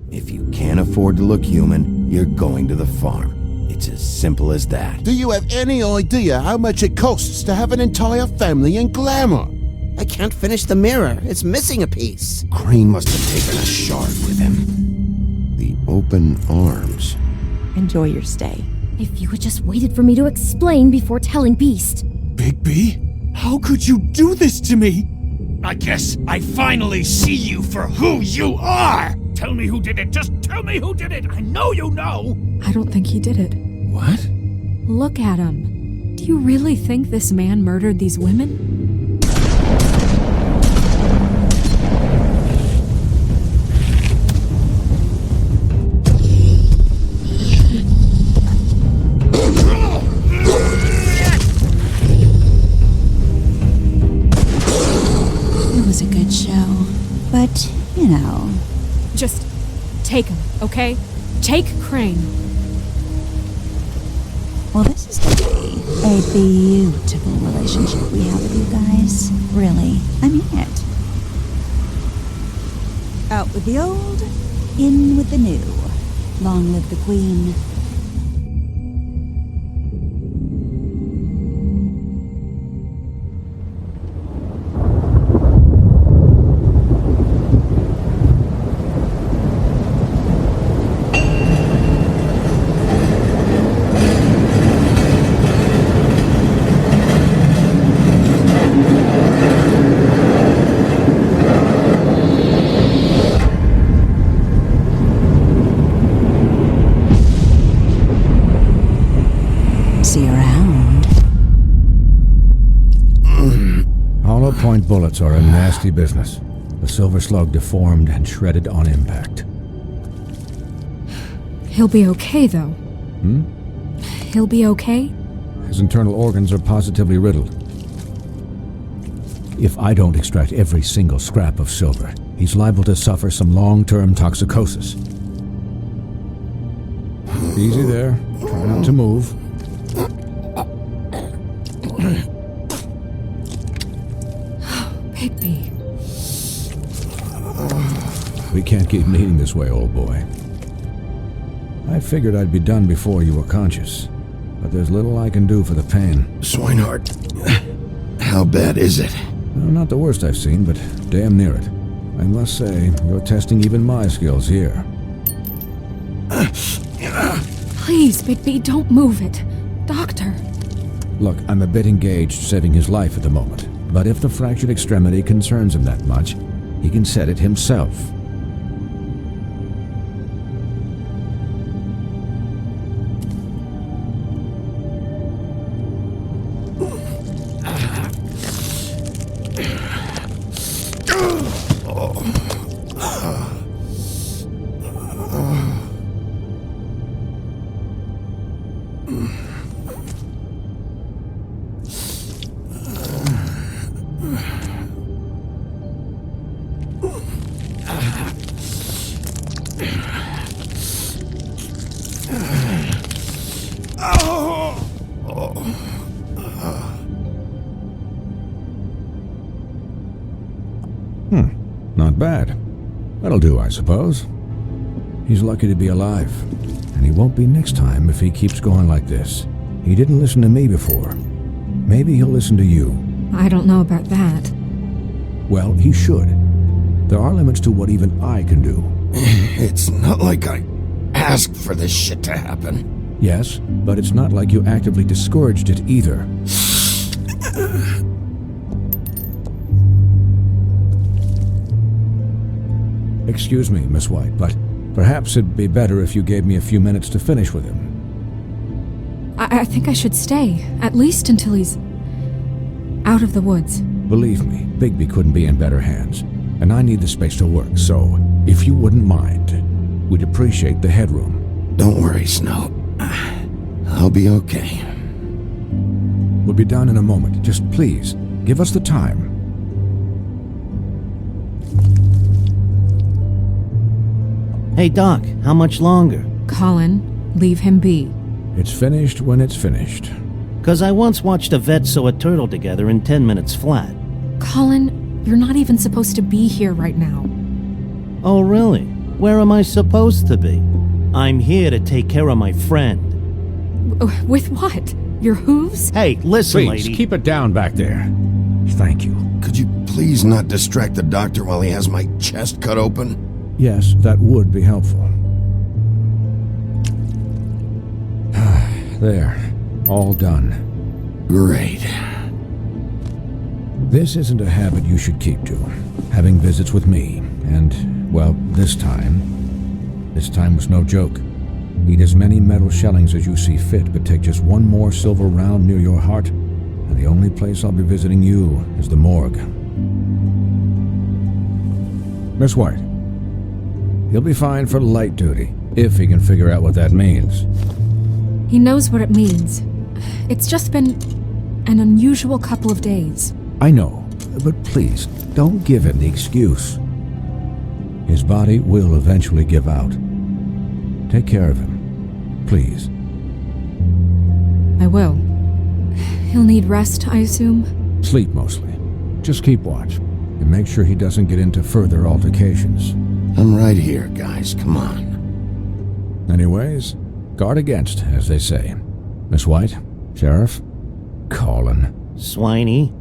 If you can't afford to look human, you're going to the farm. It's as simple as that. Do you have any idea how much it costs to have an entire family in glamour? I can't finish the mirror. It's missing a piece. Crane must have taken a shard with him. The open arms. Enjoy your stay. If you had just waited for me to explain before telling Beast. Bigby, how could you do this to me? I guess I finally see you for who you are! Tell me who did it! Just tell me who did it! I know you know! I don't think he did it. What? Look at him. Do you really think this man murdered these women? It was a good show, but, you know... Just take him, okay? Take Crane. Well, this is going to be a beautiful relationship we have with you guys. Really, I mean it. Out with the old, in with the new. Long live the Queen. See you around. Hollow point bullets are a nasty business. The silver slug deformed and shredded on impact. He'll be okay, though. He'll be okay? His internal organs are positively riddled. If I don't extract every single scrap of silver, he's liable to suffer some long-term toxicosis. Easy there. Try not to move. Bigby. We can't keep bleeding this way, old boy. I figured I'd be done before you were conscious, but there's little I can do for the pain. Swinehart, how bad is it? Well, not the worst I've seen, but damn near it. I must say, you're testing even my skills here. Please, Bigby, don't move it. Doctor. Look, I'm a bit engaged saving his life at the moment, but if the fractured extremity concerns him that much, he can set it himself. Not bad. That'll do, I suppose. He's lucky to be alive, and he won't be next time if he keeps going like this. He didn't listen to me before. Maybe he'll listen to you. I don't know about that. Well, he should. There are limits to what even I can do. It's not like I asked for this shit to happen. Yes, but it's not like you actively discouraged it either. Excuse me, Miss White, but Perhaps it'd be better if you gave me a few minutes to finish with him. I think I should stay, at least until he's out of the woods. Believe me, Bigby couldn't be in better hands, and I need the space to work, so if you wouldn't mind, we'd appreciate the headroom. Don't worry, Snow. I'll be okay. We'll be done in a moment. Just please, give us the time. Hey, Doc, how much longer? Colin, leave him be. It's finished when it's finished. 'Cause I once watched a vet sew a turtle together in 10 minutes flat. Colin, you're not even supposed to be here right now. Oh, really? Where am I supposed to be? I'm here to take care of my friend. With what? Your hooves? Hey, listen, Please, lady. keep it down back there. Thank you. Could you please not distract the doctor while he has my chest cut open? Yes, that would be helpful. There. All done. Great. This isn't a habit you should keep to. Having visits with me. And, well, this time was no joke. Eat as many metal shellings as you see fit, but take just one more silver round near your heart, and the only place I'll be visiting you is the morgue. Miss White. He'll be fine for light duty, if he can figure out what that means. He knows what it means. It's just been an unusual couple of days. I know, but please, don't give him the excuse. His body will eventually give out. Take care of him, please. I will. He'll need rest, I assume? Sleep mostly. Just keep watch, and make sure he doesn't get into further altercations. I'm right here, guys. Come on. Anyways, guard against, as they say. Miss White, Sheriff, Colin. Swiney.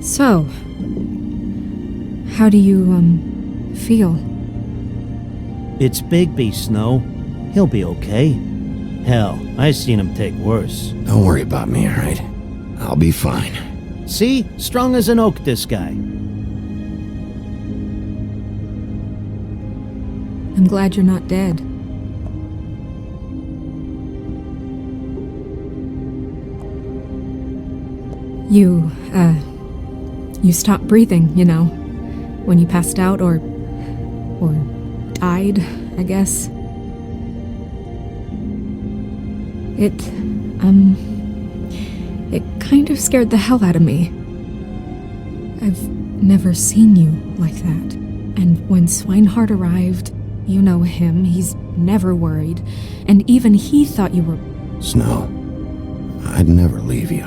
So, how do you, feel? It's Bigby, Snow. He'll be okay. Hell, I seen him take worse. Don't worry about me, alright? I'll be fine. See? Strong as an oak, this guy. I'm glad you're not dead. You stopped breathing, you know, when you passed out or died, I guess. It kind of scared the hell out of me. I've never seen you like that. And when Swinehart arrived, you know him, he's never worried. And even he thought you were... Snow, I'd never leave you.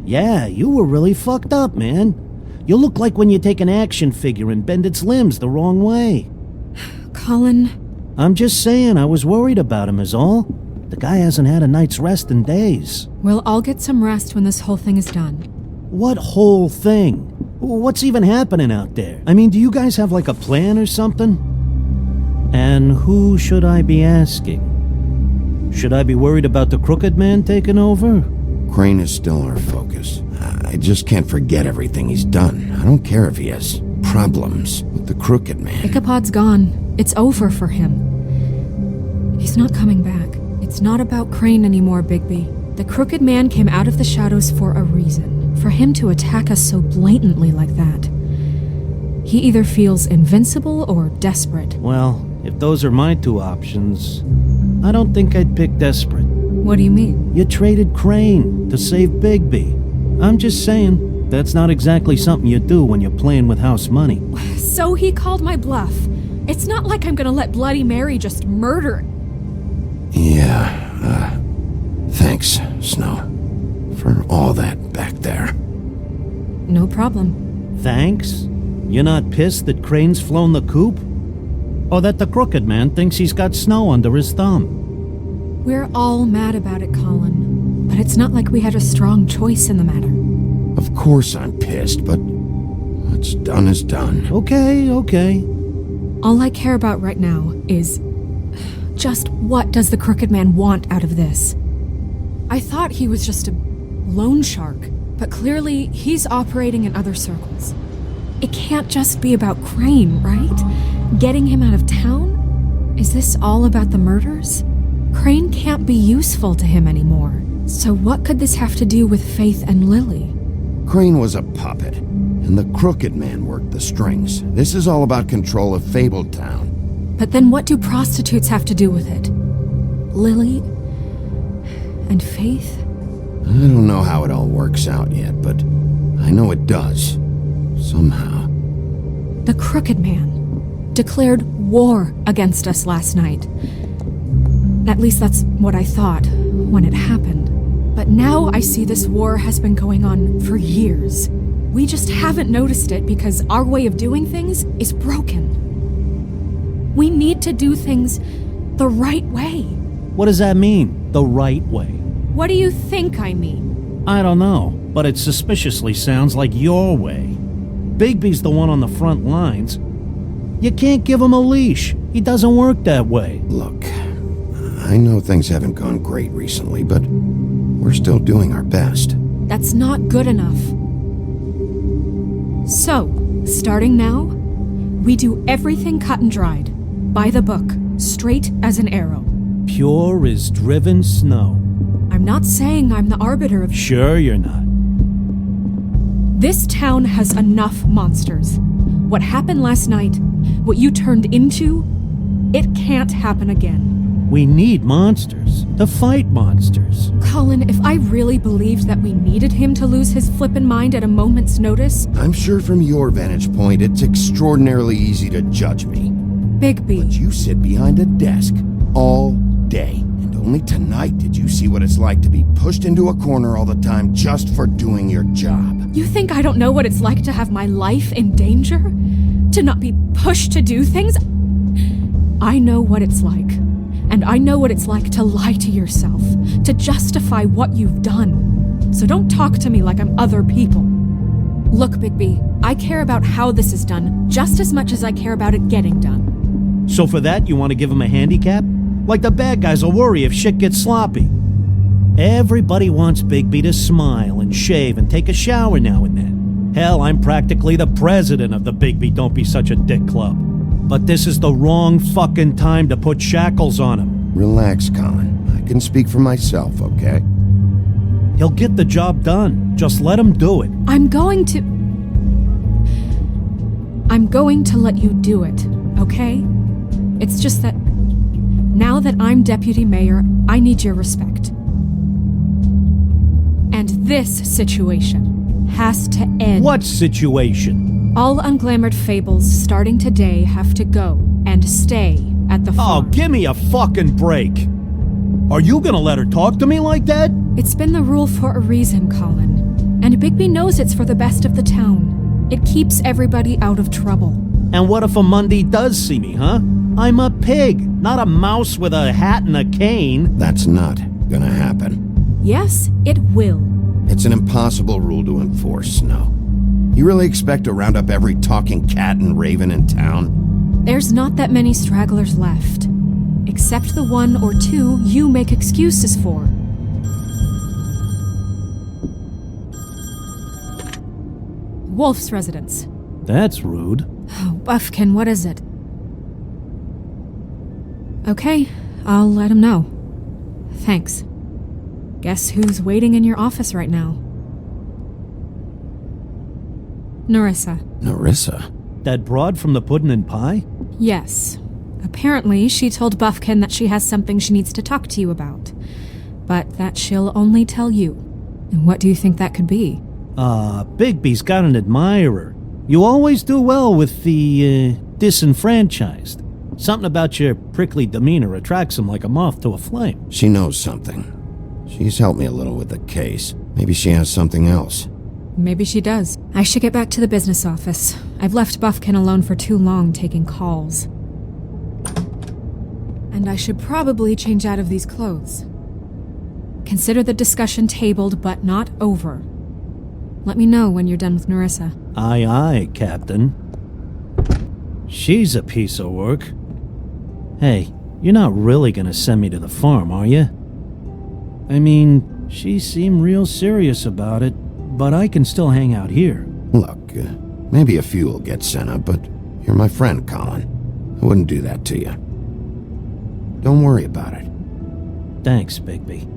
Yeah, you were really fucked up, man. You look like when you take an action figure and bend its limbs the wrong way. Colin... I'm just saying, I was worried about him is all. The guy hasn't had a night's rest in days. We'll all get some rest when this whole thing is done. What whole thing? What's even happening out there? I mean, do you guys have like a plan or something? And who should I be asking? Should I be worried about the Crooked Man taking over? Crane is still our focus. I just can't forget everything he's done. I don't care if he has problems with the Crooked Man. Ichabod's gone. It's over for him. He's not coming back. It's not about Crane anymore, Bigby. The Crooked Man came out of the shadows for a reason. For him to attack us so blatantly like that. He either feels invincible or desperate. Well, if those are my two options, I don't think I'd pick desperate. What do you mean? You traded Crane to save Bigby. I'm just saying, that's not exactly something you do when you're playing with house money. So he called my bluff. It's not like I'm gonna let Bloody Mary just murder... Yeah, thanks, Snow, for all that back there. No problem. Thanks? You're not pissed that Crane's flown the coop? Or that the Crooked Man thinks he's got Snow under his thumb? We're all mad about it, Colin. But it's not like we had a strong choice in the matter. Of course I'm pissed, but What's done is done. Okay. All I care about right now is just what does the Crooked Man want out of this? I thought he was just a loan shark, but clearly he's operating in other circles. It can't just be about Crane, right? Getting him out of town? Is this all about the murders? Crane can't be useful to him anymore. So what could this have to do with Faith and Lily? Crane was a puppet, and the Crooked Man worked the strings. This is all about control of Fabletown. But then what do prostitutes have to do with it? Lily and Faith? I don't know how it all works out yet, but I know it does. Somehow. The Crooked Man declared war against us last night. At least that's what I thought when it happened. But now I see this war has been going on for years. We just haven't noticed it because our way of doing things is broken. We need to do things the right way. What does that mean, the right way? What do you think I mean? I don't know, but it suspiciously sounds like your way. Bigby's the one on the front lines. You can't give him a leash. He doesn't work that way. Look, I know things haven't gone great recently, but we're still doing our best. That's not good enough. So, starting now, we do everything cut and dried. By the book, straight as an arrow. Pure as driven snow. I'm not saying I'm the arbiter of... Sure you're not. This town has enough monsters. What happened last night, what you turned into, it can't happen again. We need monsters to fight monsters. Colin, if I really believed that we needed him to lose his flippin' mind at a moment's notice... I'm sure from your vantage point, it's extraordinarily easy to judge me. Bigby. But you sit behind a desk all day. And only tonight did you see what it's like to be pushed into a corner all the time just for doing your job. You think I don't know what it's like to have my life in danger? To not be pushed to do things? I know what it's like. And I know what it's like to lie to yourself, to justify what you've done. So don't talk to me like I'm other people. Look, Bigby, I care about how this is done just as much as I care about it getting done. So for that, you want to give him a handicap? Like the bad guys will worry if shit gets sloppy. Everybody wants Bigby to smile and shave and take a shower now and then. Hell, I'm practically the president of the Bigby Don't Be Such a Dick Club. But this is the wrong fucking time to put shackles on him. Relax, Colin. I can speak for myself, okay? He'll get the job done. Just let him do it. I'm going to let you do it, okay? It's just that now that I'm deputy mayor, I need your respect. And this situation has to end. What situation? All unglamored fables starting today have to go and stay at the farm. Oh, give me a fucking break. Are you gonna let her talk to me like that? It's been the rule for a reason, Colin. And Bigby knows it's for the best of the town. It keeps everybody out of trouble. And what if a Monday does see me, huh? I'm a pig, not a mouse with a hat and a cane. That's not gonna happen. Yes, it will. It's an impossible rule to enforce, Snow. You really expect to round up every talking cat and raven in town? There's not that many stragglers left. Except the one or two you make excuses for. Wolf's residence. That's rude. Oh, Buffkin, what is it? Okay, I'll let him know. Thanks. Guess who's waiting in your office right now? Nerissa. Nerissa? That broad from the puddin' and pie? Yes. Apparently, she told Buffkin that she has something she needs to talk to you about. But that she'll only tell you. And what do you think that could be? Bigby's got an admirer. You always do well with the, disenfranchised. Something about your prickly demeanor attracts him like a moth to a flame. She knows something. She's helped me a little with the case. Maybe she has something else. Maybe she does. I should get back to the business office. I've left Buffkin alone for too long taking calls. And I should probably change out of these clothes. Consider the discussion tabled but not over. Let me know when you're done with Nerissa. Aye, aye, Captain. She's a piece of work. Hey, you're not really gonna send me to the farm, are you? I mean, she seemed real serious about it, but I can still hang out here. Look, maybe a few will get sent up, but you're my friend, Colin. I wouldn't do that to you. Don't worry about it. Thanks, Bigby.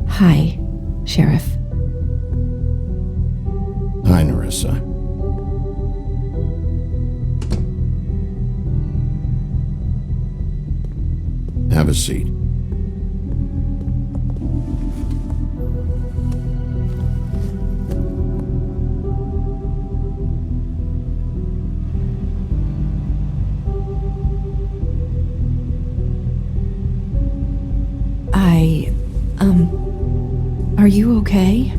Hi, Sheriff. Hi, Nerissa. Have a seat. Are you okay?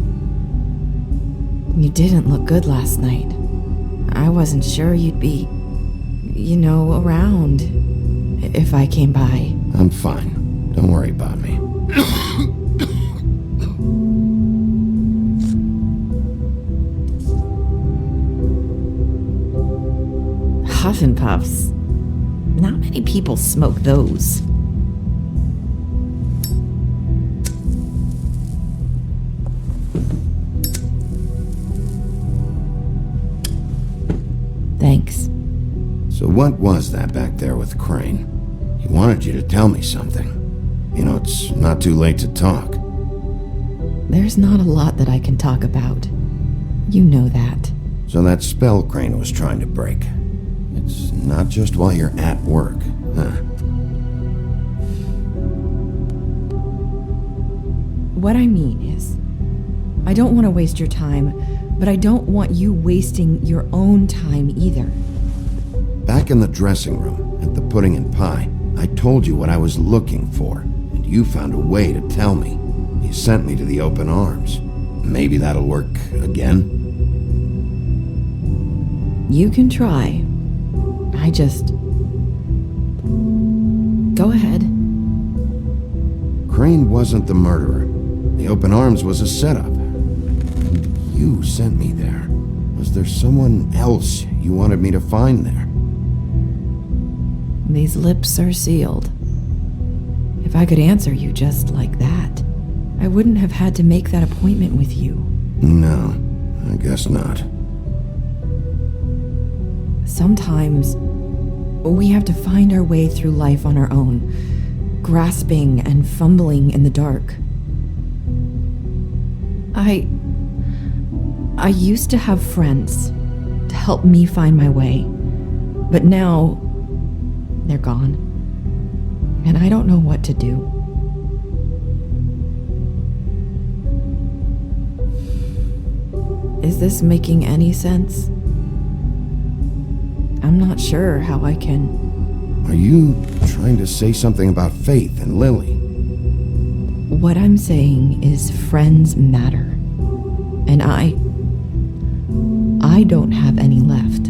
You didn't look good last night. I wasn't sure you'd be, around if I came by. I'm fine. Don't worry about me. Huff and Puffs. Not many people smoke those. Thanks. So what was that back there with Crane? He wanted you to tell me something. It's not too late to talk. There's not a lot that I can talk about. You know that. So that spell Crane was trying to break. It's not just while you're at work, huh? What I mean is, I don't want to waste your time, but I don't want you wasting your own time either. Back in the dressing room, at the pudding and pie, I told you what I was looking for, and you found a way to tell me. You sent me to the open arms. Maybe that'll work again? You can try. I just... Go ahead. Crane wasn't the murderer. The open arms was a setup. You sent me there. Was there someone else you wanted me to find there? These lips are sealed. If I could answer you just like that, I wouldn't have had to make that appointment with you. No, I guess not. Sometimes we have to find our way through life on our own, grasping and fumbling in the dark. I used to have friends to help me find my way, but now they're gone, and I don't know what to do. Is this making any sense? I'm not sure how I can... Are you trying to say something about Faith and Lily? What I'm saying is friends matter. And I don't have any left.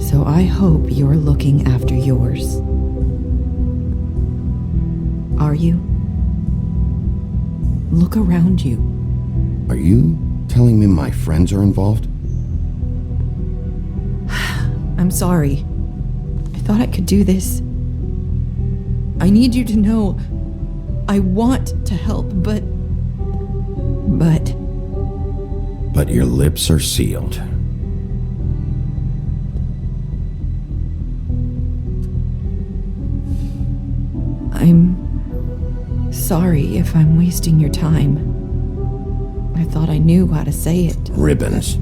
So I hope you're looking after yours. Are you? Look around you. Are you telling me my friends are involved? I'm sorry. I thought I could do this. I need you to know I want to help, but But your lips are sealed. I'm sorry if I'm wasting your time. I thought I knew how to say it. Ribbons.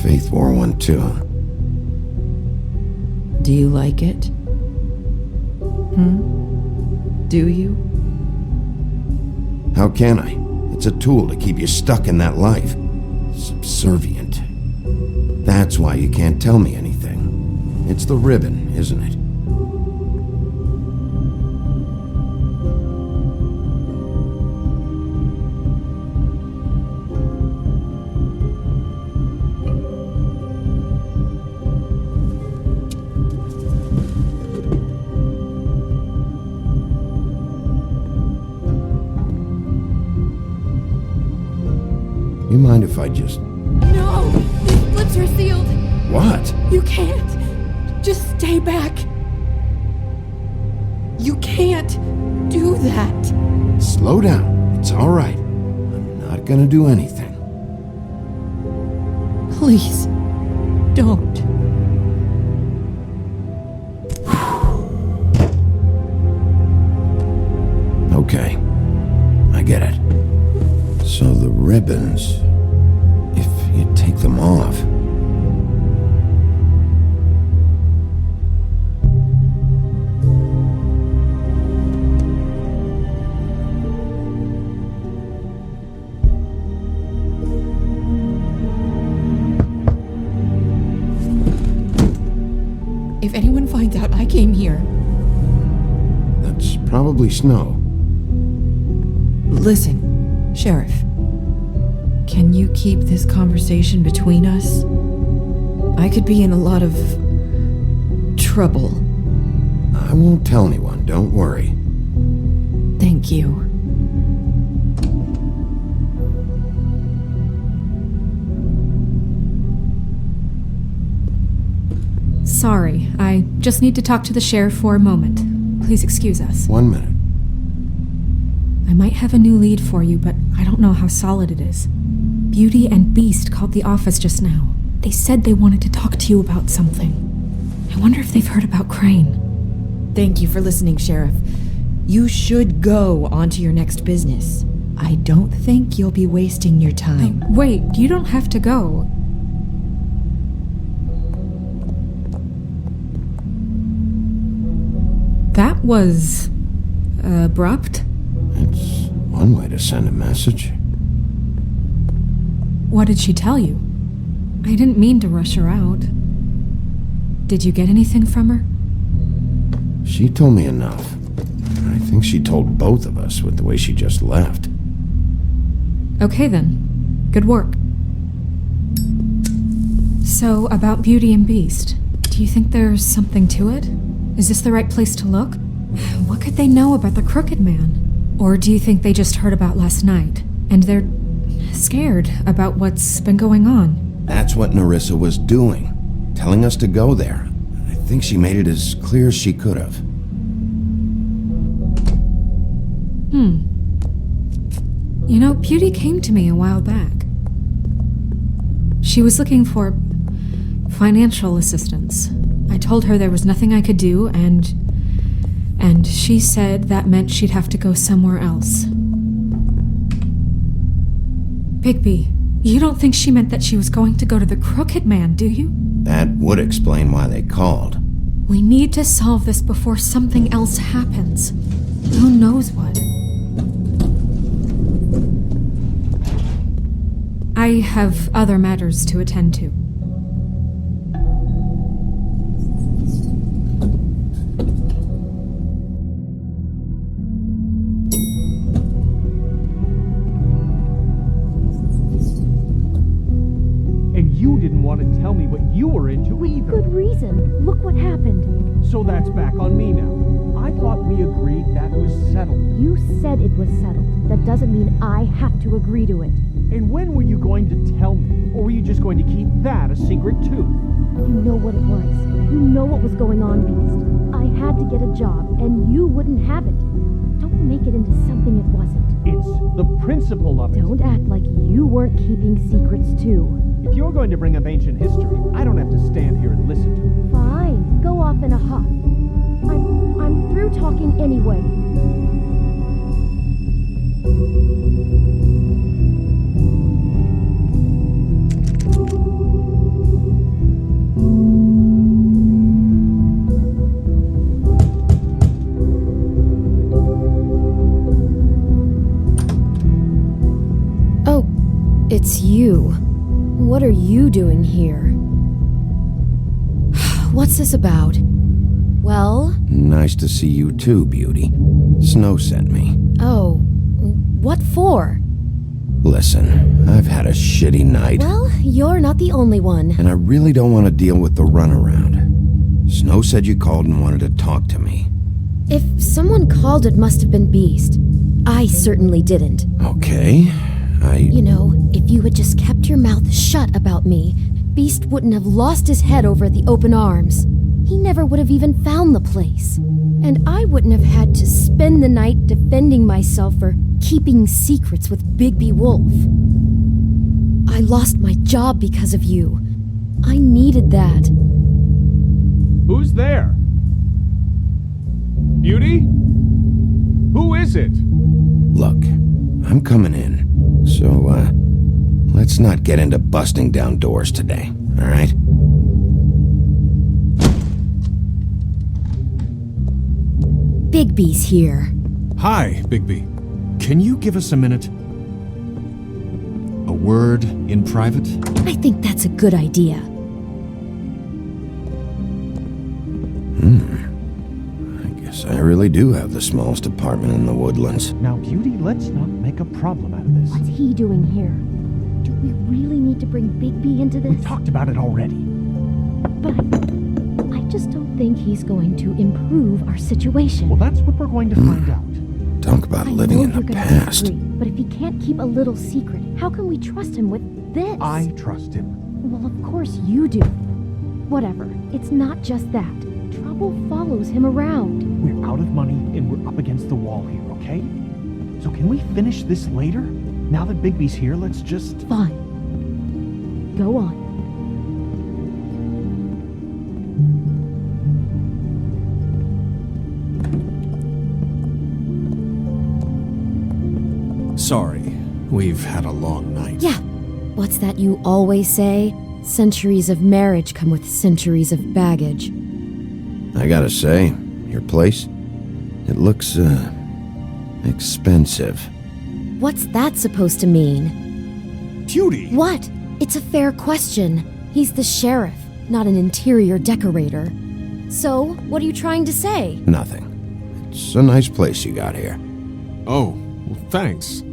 Faith wore one too. Do you like it? Do you? How can I? It's a tool to keep you stuck in that life. Subservient. That's why you can't tell me anything. It's the ribbon, isn't it? You mind if I just... No! These lips are sealed! What? You can't! Just stay back! You can't do that! Slow down. It's all right. I'm not gonna do anything. Please, don't. Okay. I get it. So the ribbons, if you take them off... If anyone finds out I came here... That's probably snow. Listen, Sheriff. Can you keep this conversation between us? I could be in a lot of... trouble. I won't tell anyone, don't worry. Thank you. Sorry, I just need to talk to the sheriff for a moment. Please excuse us. 1 minute. I might have a new lead for you, but I don't know how solid it is. Beauty and Beast called the office just now. They said they wanted to talk to you about something. I wonder if they've heard about Crane. Thank you for listening, Sheriff. You should go on to your next business. I don't think you'll be wasting your time. Wait, you don't have to go. That was... abrupt? It's one way to send a message. What did she tell you? I didn't mean to rush her out. Did you get anything from her? She told me enough. I think she told both of us with the way she just left. Okay then. Good work. So, about Beauty and Beast, do you think there's something to it? Is this the right place to look? What could they know about the Crooked Man? Or do you think they just heard about last night, and they're scared about what's been going on? That's what Nerissa was doing, telling us to go there. I think she made it as clear as she could have. You know, Beauty came to me a while back. She was looking for financial assistance. I told her there was nothing I could do, and she said that meant she'd have to go somewhere else. Bigby, you don't think she meant that she was going to go to the Crooked Man, do you? That would explain why they called. We need to solve this before something else happens. Who knows what? I have other matters to attend to. And you didn't want to tell me what you were into either. Good reason. Look what happened. So that's back on me now. I thought we agreed that was settled. You said it was settled. That doesn't mean I have to agree to it. And when were you going to tell me? Or were you just going to keep that a secret too? You know what it was. You know what was going on, Beast. I had to get a job, and you wouldn't have it. Don't make it into something it wasn't. It's the principle of it. Don't act like you weren't keeping secrets too. If you're going to bring up ancient history, I don't have to stand here and listen to it. Fine, go off in a huff. I'm through talking anyway. Oh, it's you. What are you doing here? What's this about? Well? Nice to see you too, Beauty. Snow sent me. Oh, what for? Listen, I've had a shitty night. Well, you're not the only one. And I really don't want to deal with the runaround. Snow said you called and wanted to talk to me. If someone called, it must have been Beast. I certainly didn't. Okay, You know, if you had just kept your mouth shut about me, Beast wouldn't have lost his head over at the open arms. He never would have even found the place. And I wouldn't have had to spend the night defending myself for keeping secrets with Bigby Wolf. I lost my job because of you. I needed that. Who's there? Beauty? Who is it? Look, I'm coming in. So, let's not get into busting down doors today, all right? Bigby's here. Hi, Bigby. Can you give us a minute? A word in private? I think that's a good idea. I guess I really do have the smallest apartment in the Woodlands. Now, Beauty, let's not make a problem out of this. What's he doing here? Do we really need to bring Bigby into this? We talked about it already. But I just don't think he's going to improve our situation. Well, that's what we're going to find out. Talk about I living know in you're the gonna past. disagree, but if he can't keep a little secret, how can we trust him with this? I trust him. Well, of course you do. Whatever. It's not just that. Trouble follows him around. We're out of money and we're up against the wall here, okay? So can we finish this later? Now that Bigby's here, let's just... Fine. Go on. Sorry, we've had a long night. Yeah. What's that you always say? Centuries of marriage come with centuries of baggage. I gotta say, your place, it looks, expensive. What's that supposed to mean? Beauty! What? It's a fair question. He's the sheriff, not an interior decorator. So, what are you trying to say? Nothing. It's a nice place you got here. Oh, well, thanks.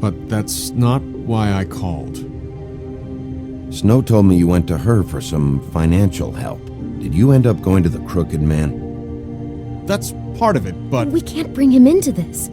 But that's not why I called. Snow told me you went to her for some financial help. Did you end up going to the Crooked Man? That's part of it, but... We can't bring him into this.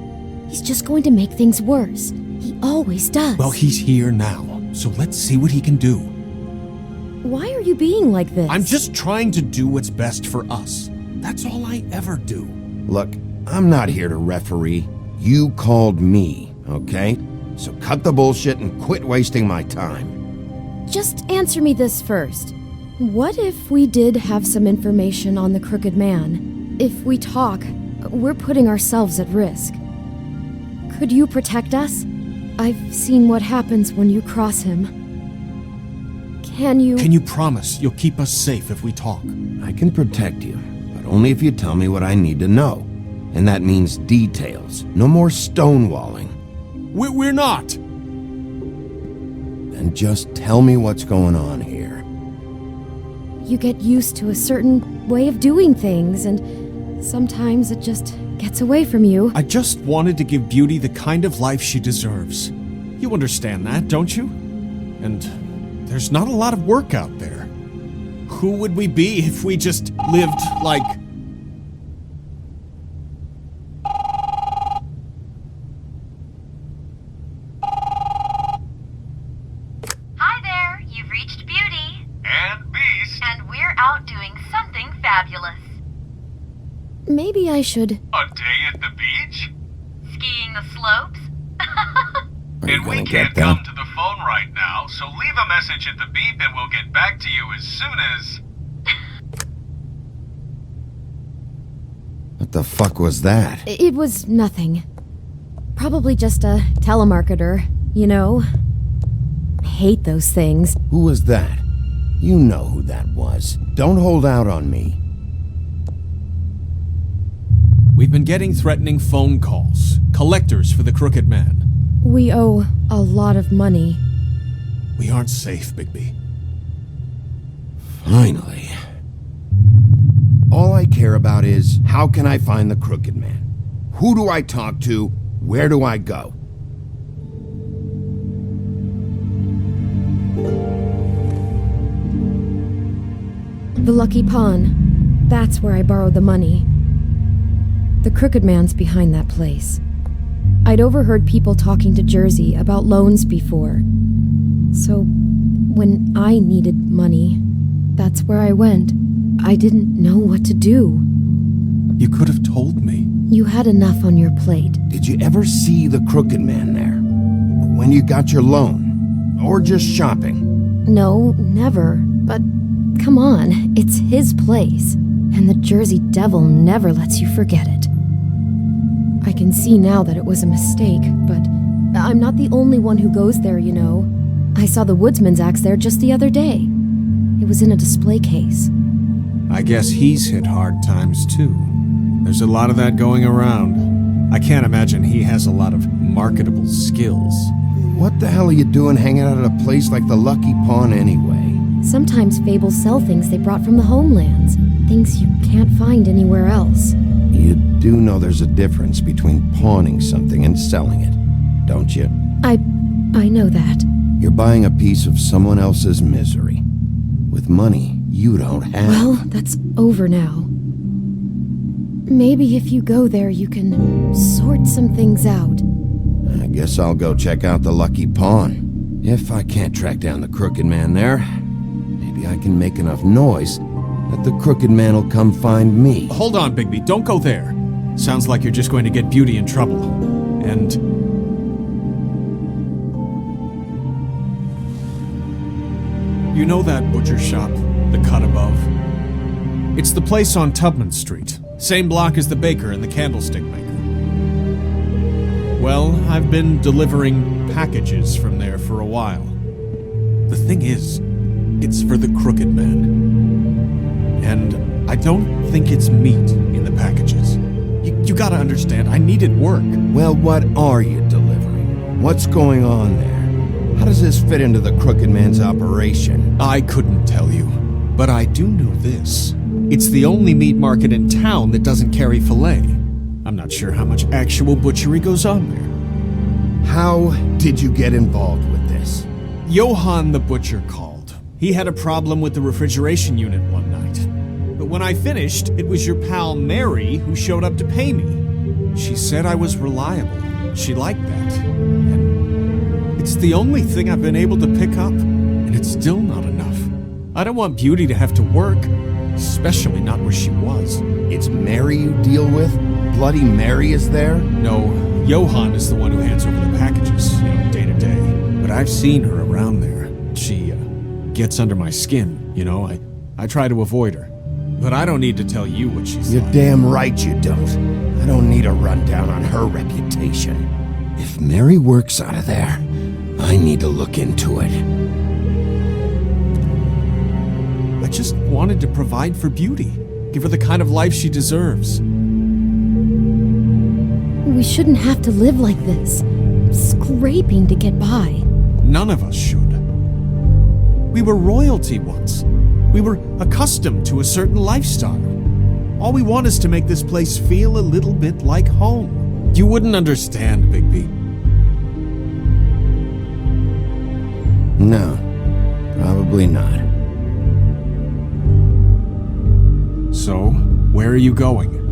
He's just going to make things worse. He always does. Well, he's here now, so let's see what he can do. Why are you being like this? I'm just trying to do what's best for us. That's all I ever do. Look, I'm not here to referee. You called me, okay? So cut the bullshit and quit wasting my time. Just answer me this first. What if we did have some information on the Crooked Man? If we talk, we're putting ourselves at risk. Could you protect us? I've seen what happens when you cross him. Can you promise you'll keep us safe if we talk? I can protect you, but only if you tell me what I need to know. And that means details. No more stonewalling. We're not! Then just tell me what's going on here. You get used to a certain way of doing things, and sometimes it just gets away from you. I just wanted to give Beauty the kind of life she deserves. You understand that, don't you? And there's not a lot of work out there. Who would we be if we just lived like... maybe I should. A day at the beach? Skiing the slopes? Are you And we gonna can't get that? come to the phone right now, so leave a message at the beep and we'll get back to you as soon as... What the fuck was that? It was nothing. Probably just a telemarketer, you know? I hate those things. Who was that? You know who that was. Don't hold out on me. We've been getting threatening phone calls. Collectors for the Crooked Man. We owe a lot of money. We aren't safe, Bigby. Finally. All I care about is, how can I find the Crooked Man? Who do I talk to? Where do I go? The Lucky Pawn. That's where I borrowed the money. The Crooked Man's behind that place. I'd overheard people talking to Jersey about loans before. So, when I needed money, that's where I went. I didn't know what to do. You could have told me. You had enough on your plate. Did you ever see the Crooked Man there? When you got your loan? Or just shopping? No, never. But come on, it's his place. And the Jersey Devil never lets you forget it. I can see now that it was a mistake, but I'm not the only one who goes there, you know. I saw the Woodsman's axe there just the other day. It was in a display case. I guess he's hit hard times too. There's a lot of that going around. I can't imagine he has a lot of marketable skills. What the hell are you doing hanging out at a place like the Lucky Pawn anyway? Sometimes fables sell things they brought from the homelands. Things you can't find anywhere else. You do know there's a difference between pawning something and selling it, don't you? I know that. You're buying a piece of someone else's misery. With money you don't have. Well, that's over now. Maybe if you go there, you can sort some things out. I guess I'll go check out the Lucky Pawn. If I can't track down the Crooked Man there, maybe I can make enough noise that the Crooked Man will come find me. Hold on, Bigby, don't go there. Sounds like you're just going to get Beauty in trouble. And... you know that butcher shop, the cut above? It's the place on Tubman Street. Same block as the baker and the candlestick maker. Well, I've been delivering packages from there for a while. The thing is, it's for the Crooked Man. And I don't think it's meat in the packages. You gotta understand, I needed work. Well, what are you delivering? What's going on there? How does this fit into the Crooked Man's operation? I couldn't tell you, but I do know this. It's the only meat market in town that doesn't carry filet. I'm not sure how much actual butchery goes on there. How did you get involved with this? Johann the butcher called. He had a problem with the refrigeration unit one night. But when I finished, it was your pal Mary who showed up to pay me. She said I was reliable. She liked that. And it's the only thing I've been able to pick up, and it's still not enough. I don't want Beauty to have to work, especially not where she was. It's Mary you deal with? Bloody Mary is there? No, Johann is the one who hands over the packages, day to day. But I've seen her around there. She gets under my skin, I try to avoid her. But I don't need to tell you what she's You're like. damn right you don't. I don't need a rundown on her reputation. If Mary works out of there, I need to look into it. I just wanted to provide for Beauty. Give her the kind of life she deserves. We shouldn't have to live like this, scraping to get by. None of us should. We were royalty once. We were accustomed to a certain lifestyle. All we want is to make this place feel a little bit like home. You wouldn't understand, Bigby. No, probably not. So, where are you going?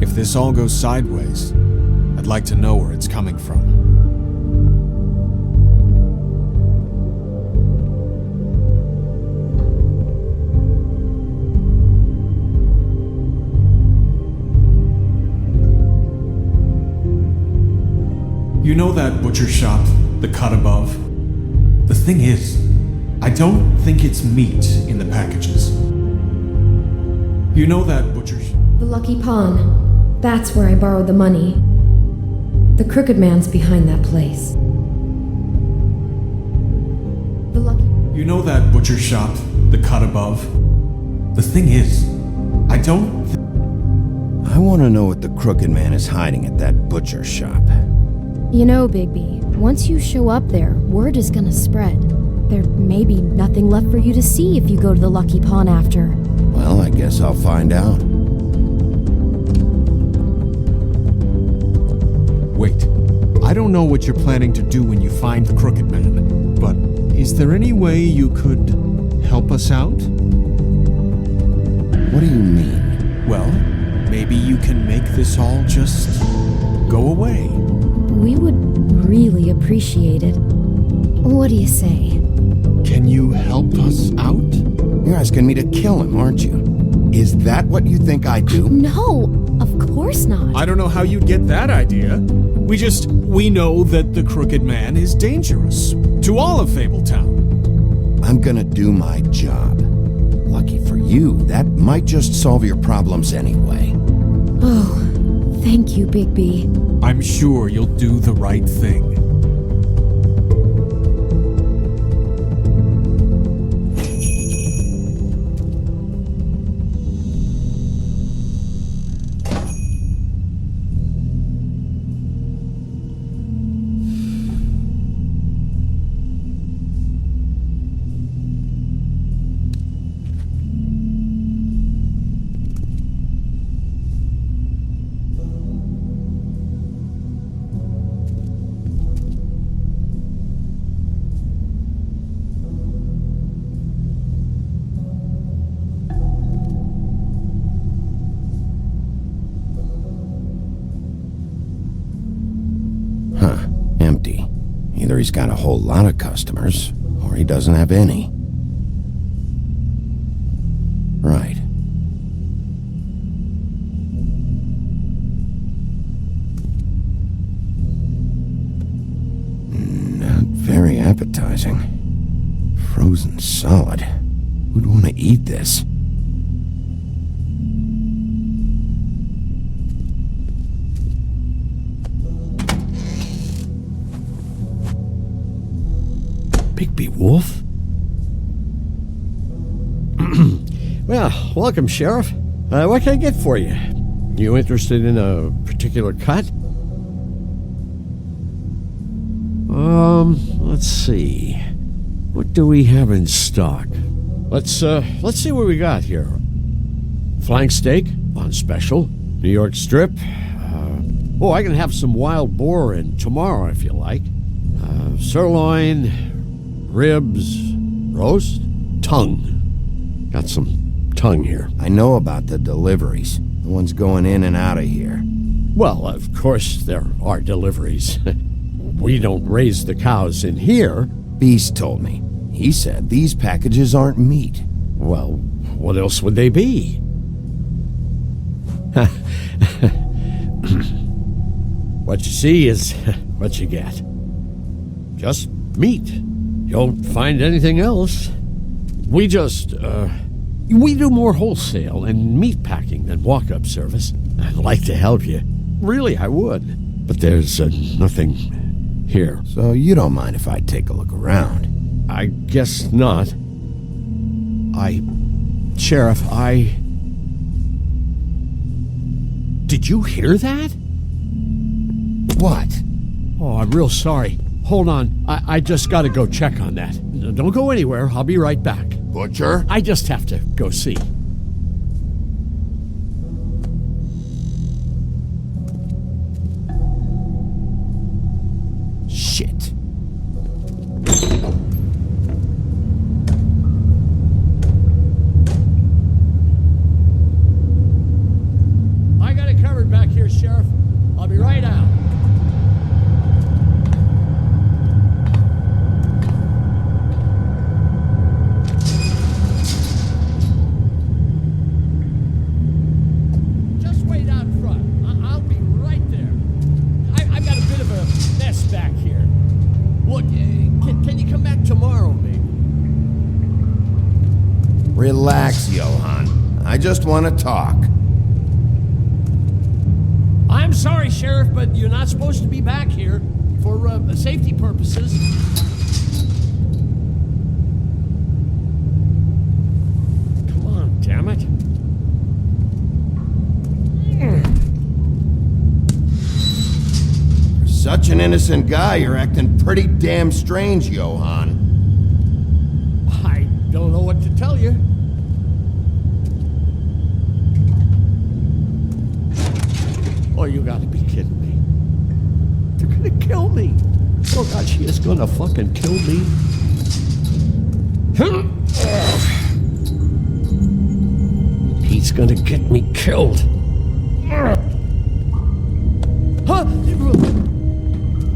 If this all goes sideways, I'd like to know where it's coming from. You know that butcher shop, the cut above? The thing is, I don't think it's meat in the packages. You know that butcher shop? The Lucky Pawn. That's where I borrowed the money. The Crooked Man's behind that place. The Lucky... You know that butcher shop, the cut above? The thing is, I don't... I want to know what the Crooked Man is hiding at that butcher shop. You know, Bigby, once you show up there, word is gonna spread. There may be nothing left for you to see if you go to the Lucky Pawn after. Well, I guess I'll find out. Wait, I don't know what you're planning to do when you find the Crooked Man, but is there any way you could help us out? What do you mean? Well, maybe you can make this all just go away. We would really appreciate it. What do you say? Can you help us out? You're asking me to kill him, aren't you? Is that what you think I do? No, of course not. I don't know how you'd get that idea. We know that the Crooked Man is dangerous to all of Fabletown. I'm gonna do my job. Lucky for you, that might just solve your problems anyway. Oh, thank you, Bigby. I'm sure you'll do the right thing. Empty. Either he's got a whole lot of customers, or he doesn't have any. Right. Not very appetizing. Frozen solid. Who'd want to eat this? Bigby Wolf? Well, welcome, Sheriff. What can I get for you? You interested in a particular cut? Let's see. What do we have in stock? Let's see what we got here. Flank steak on special. New York strip. I can have some wild boar in tomorrow if you like. Sirloin, ribs, roast, tongue. Got some tongue here. I know about the deliveries. The ones going in and out of here. Well, of course there are deliveries. We don't raise the cows in here. Beast told me. He said these packages aren't meat. Well, what else would they be? What you see is what you get. Just meat. You don't find anything else. We do more wholesale and meat packing than walk-up service. I'd like to help you. Really, I would. But there's nothing here. So you don't mind if I take a look around? I guess not. Sheriff, Did you hear that? What? Oh, I'm real sorry. Hold on. I just gotta go check on that. Don't go anywhere. I'll be right back. Butcher? I just have to go see. Shit. I got it covered back here, Sheriff. I'll be right out. Relax, Johann. I just want to talk. I'm sorry, Sheriff, but you're not supposed to be back here for safety purposes. Come on, damn it. For such an innocent guy, you're acting pretty damn strange, Johann. I don't know what to tell you. Oh, you gotta be kidding me. They're gonna kill me. Oh God, she is gonna fucking kill me. He's gonna get me killed. Huh?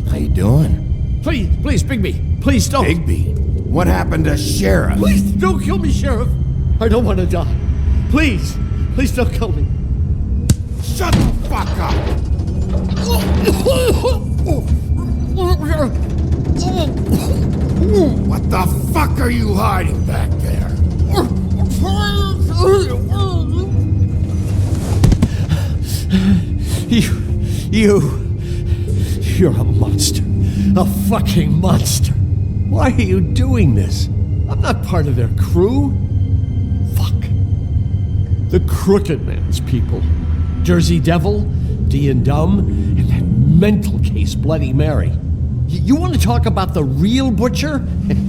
How you doing? Please, Bigby. Please don't. Bigby? What happened to Sheriff? Please don't kill me, Sheriff. I don't want to die. Please don't kill me. Shut the fuck up! What the fuck are you hiding back there? You're a monster. A fucking monster. Why are you doing this? I'm not part of their crew. Fuck. The Crooked Man's people. Jersey Devil, D and Dumb, and that mental case Bloody Mary. You want to talk about the real butcher?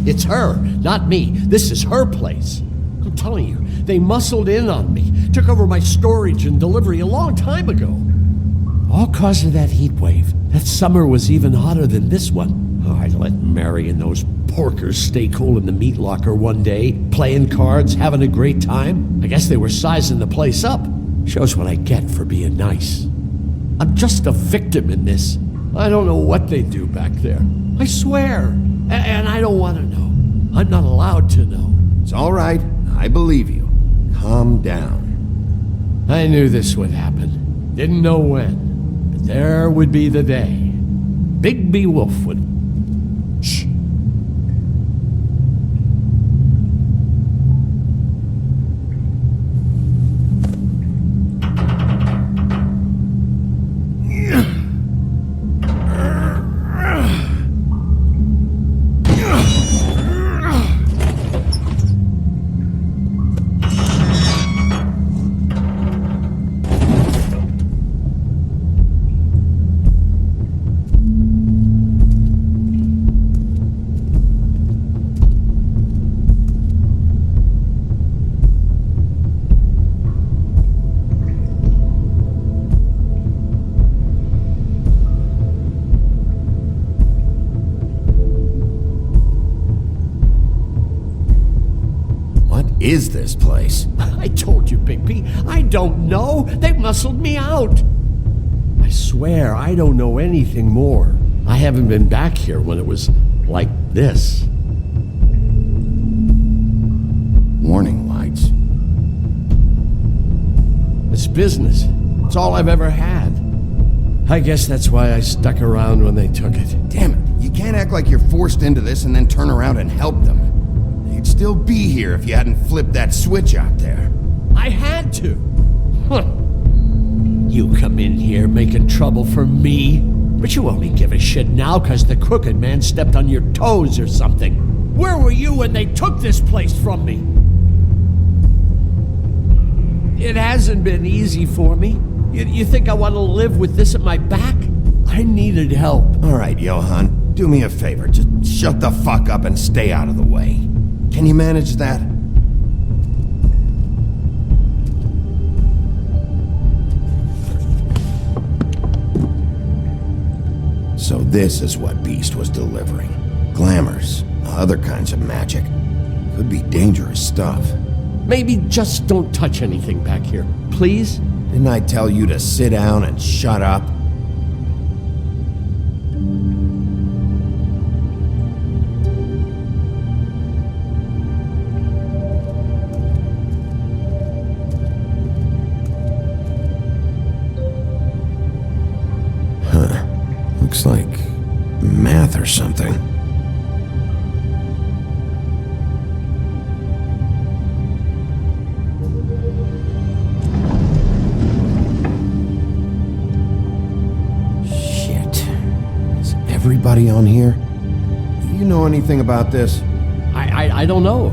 It's her, not me. This is her place. I'm telling you, they muscled in on me, took over my storage and delivery a long time ago. All cause of that heat wave. That summer was even hotter than this one. Oh, I let Mary and those porkers stay cool in the meat locker one day, playing cards, having a great time. I guess they were sizing the place up. Shows what I get for being nice. I'm just a victim in this. I don't know what they do back there. I swear. And I don't want to know. I'm not allowed to know. It's all right. I believe you. Calm down. I knew this would happen. Didn't know when. But there would be the day. Bigby Wolf would... Shh. Is this place? I told you, Bigby. I don't know. They muscled me out. I swear I don't know anything more. I haven't been back here when it was like this. Warning lights. It's business. It's all I've ever had. I guess that's why I stuck around when they took it. Damn it. You can't act like you're forced into this and then turn around and help them. You'd still be here if you hadn't flipped that switch out there. I had to. Huh. You come in here making trouble for me, but you only give a shit now because the Crooked Man stepped on your toes or something. Where were you when they took this place from me? It hasn't been easy for me. You think I want to live with this at my back? I needed help. All right, Johann, do me a favor. Just shut the fuck up and stay out of the way. Can you manage that? So this is what Beast was delivering. Glamours, other kinds of magic. Could be dangerous stuff. Maybe just don't touch anything back here, please? Didn't I tell you to sit down and shut up? Looks like math or something. anybody on here? You know anything about this? I don't know.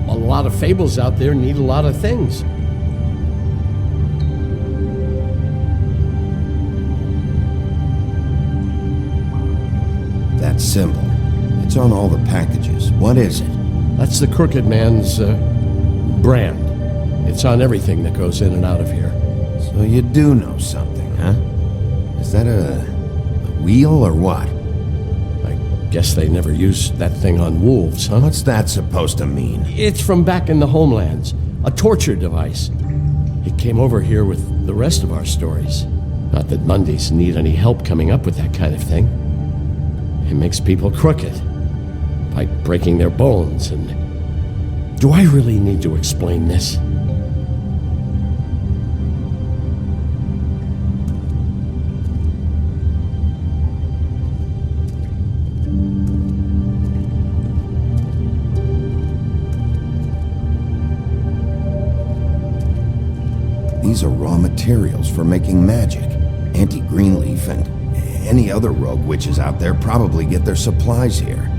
A lot of fables out there need a lot of things. That symbol. It's on all the packages. What is it? That's the Crooked Man's brand. It's on everything that goes in and out of here. So you do know something, huh? Is that a wheel or what? I guess they never used that thing on wolves, huh? What's that supposed to mean? It's from back in the homelands. A torture device. It came over here with the rest of our stories. Not that Mondays need any help coming up with that kind of thing. It makes people crooked. By breaking their bones and... Do I really need to explain this? These are raw materials for making magic. Auntie Greenleaf and any other rogue witches out there probably get their supplies here.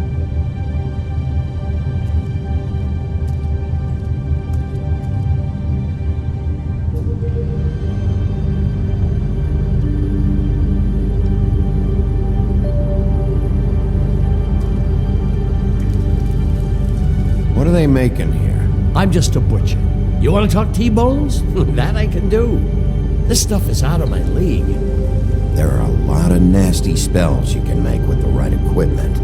What are they making here? I'm just a butcher. You want to talk T-bones? That I can do. This stuff is out of my league. There are a lot of nasty spells you can make with the right equipment.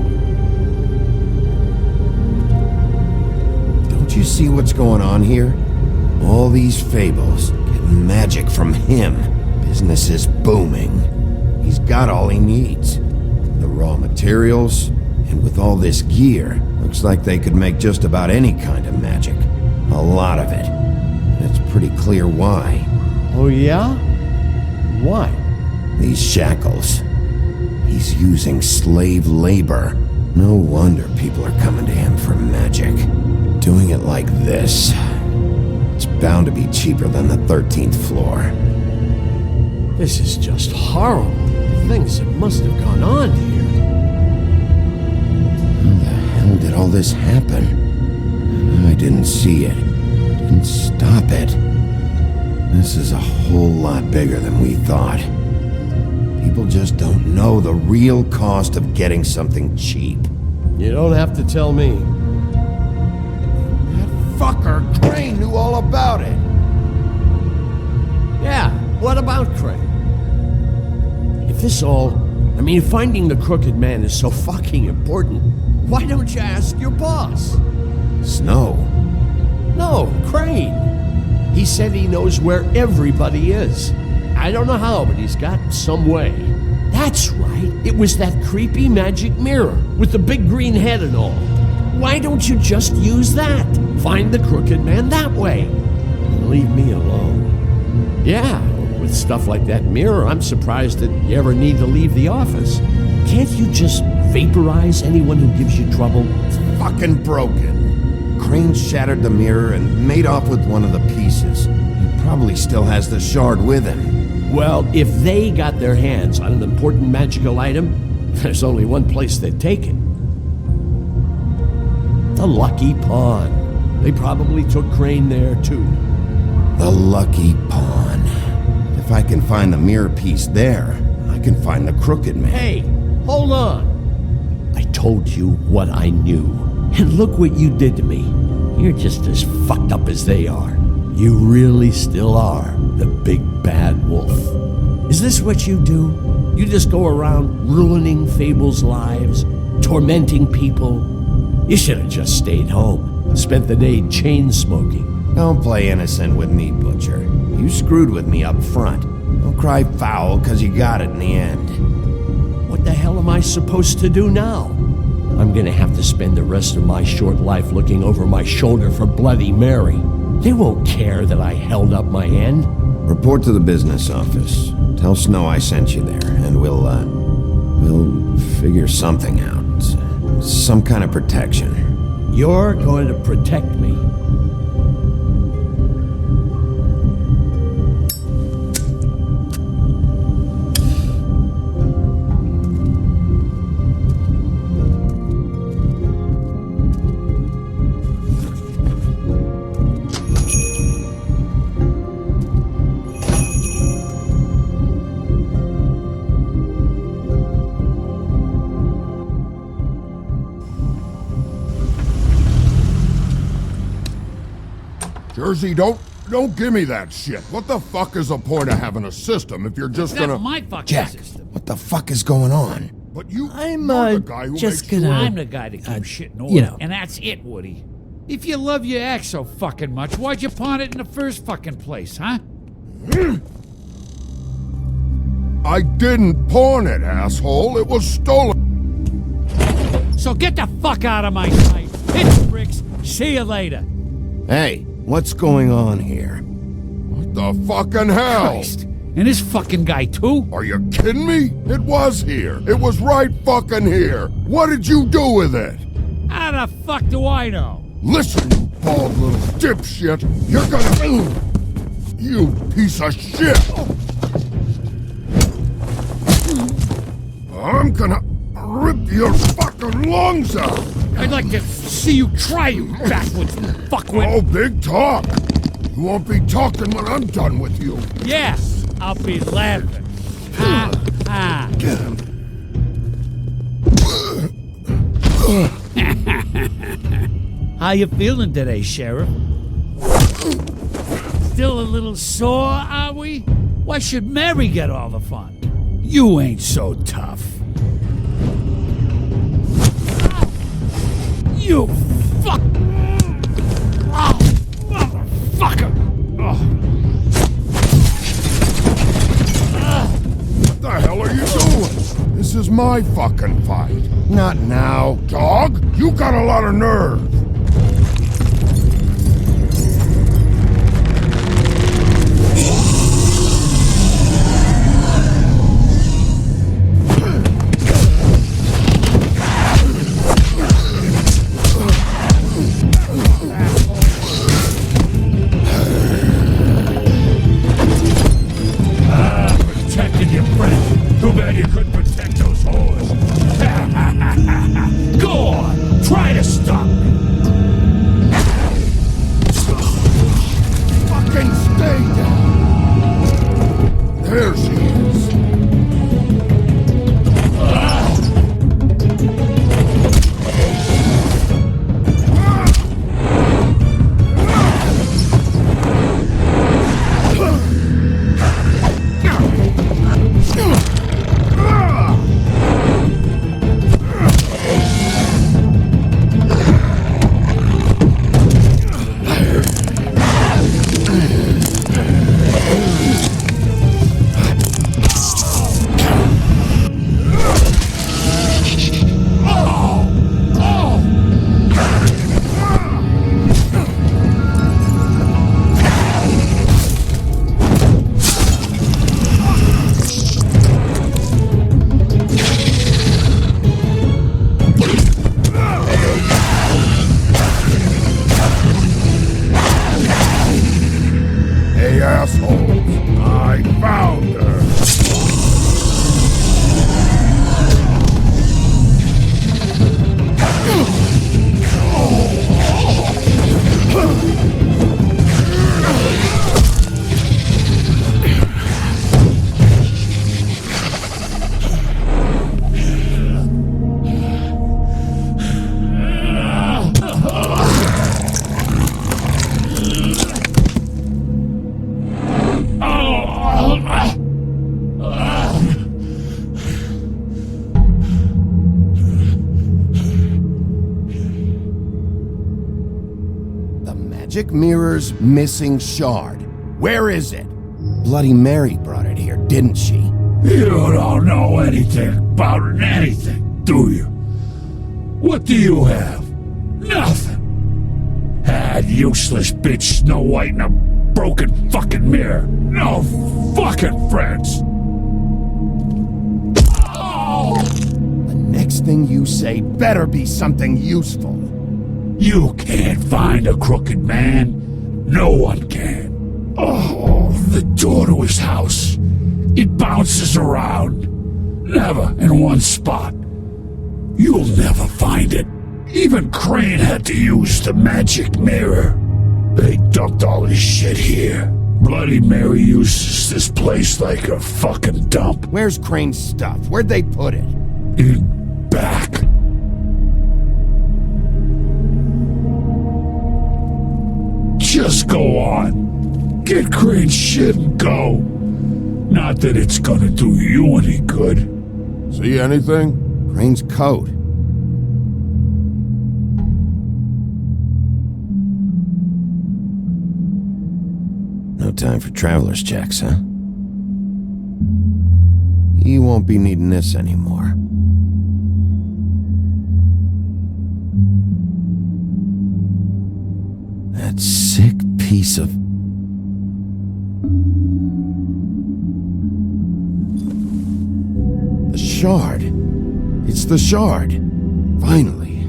Don't you see what's going on here? All these fables, getting magic from him. Business is booming. He's got all he needs. The raw materials, and with all this gear, looks like they could make just about any kind of magic. A lot of it. And it's pretty clear why. Oh yeah? Why? These shackles. He's using slave labor. No wonder people are coming to him for magic. Doing it like this. It's bound to be cheaper than the 13th floor. This is just horrible. The things that must have gone on here. How the hell did all this happen? I didn't see it. Didn't stop it. This is a whole lot bigger than we thought. People just don't know the real cost of getting something cheap. You don't have to tell me. That fucker Crane knew all about it. Yeah, what about Crane? If this all... finding the Crooked Man is so fucking important, why don't you ask your boss? Snow? No, Crane. He said he knows where everybody is. I don't know how, but he's got some way. That's right. It was that creepy magic mirror with the big green head and all. Why don't you just use that? Find the Crooked Man that way. And leave me alone. Yeah, with stuff like that mirror, I'm surprised that you ever need to leave the office. Can't you just vaporize anyone who gives you trouble? It's fucking broken. Crane shattered the mirror and made off with one of the pieces. He probably still has the shard with him. Well, if they got their hands on an important magical item, there's only one place they'd take it. The Lucky Pawn. They probably took Crane there, too. The Lucky Pawn. If I can find the mirror piece there, I can find the Crooked Man. Hey, hold on. I told you what I knew. And look what you did to me. You're just as fucked up as they are. You really still are the big bad wolf. Is this what you do? You just go around ruining Fable's lives, tormenting people? You should have just stayed home, spent the day chain smoking. Don't play innocent with me, Butcher. You screwed with me up front. Don't cry foul because you got it in the end. What the hell am I supposed to do now? I'm gonna have to spend the rest of my short life looking over my shoulder for Bloody Mary. They won't care that I held up my end. Report to the business office. Tell Snow I sent you there, and we'll figure something out. Some kind of protection. You're going to protect me. Jersey, don't give me that shit. What the fuck is the point of having a system if you're just That's gonna... my fucking Jack, system. what the fuck is going on? But you're I'm the guy who just makes gonna. I'm the guy that keeps shit in order. you know. And that's it, Woody. If you love your ex so fucking much, why'd you pawn it in the first fucking place, huh? I didn't pawn it, asshole. It was stolen. So get the fuck out of my sight. Hit the bricks. See you later. Hey, what's going on here? What the fucking hell? Christ. And this fucking guy, too? Are you kidding me? It was here. It was right fucking here. What did you do with it? How the fuck do I know? Listen, you bald little dipshit. You're gonna... You piece of shit. I'm gonna rip your fucking lungs out. I'd like to see you try, you backwoods fuckwit. Oh, big talk. You won't be talking when I'm done with you. Yeah, I'll be laughing. Ha, ha. Get him. How you feeling today, Sheriff? Still a little sore, are we? Why should Mary get all the fun? You ain't so tough. You fuck! Oh, motherfucker! Oh. What the hell are you doing? This is my fucking fight. Not now. Dog, you got a lot of nerve. Protected your friend. Too bad you couldn't protect those whores. Go on, try to stop me. Fucking stay down. There she is. Hey, assholes. I found her. The magic mirror's missing shard. Where is it? Bloody Mary brought it here, didn't she? You don't know anything about anything, do you? What do you have? Nothing. Had useless bitch Snow White and a broken fucking mirror. No fucking friends. Oh! The next thing you say better be something useful. You can't find a crooked man. No one can. Oh, the door to his house. It bounces around. Never in one spot. You'll never find it. Even Crane had to use the magic mirror. They dumped all his shit here. Bloody Mary uses this place like a fucking dump. Where's Crane's stuff? Where'd they put it? In back. Just go on. Get Crane's shit and go. Not that it's gonna do you any good. See anything? Crane's coat. No time for traveler's checks, huh? You won't be needing this anymore. That sick piece of... The shard. It's the shard. Finally.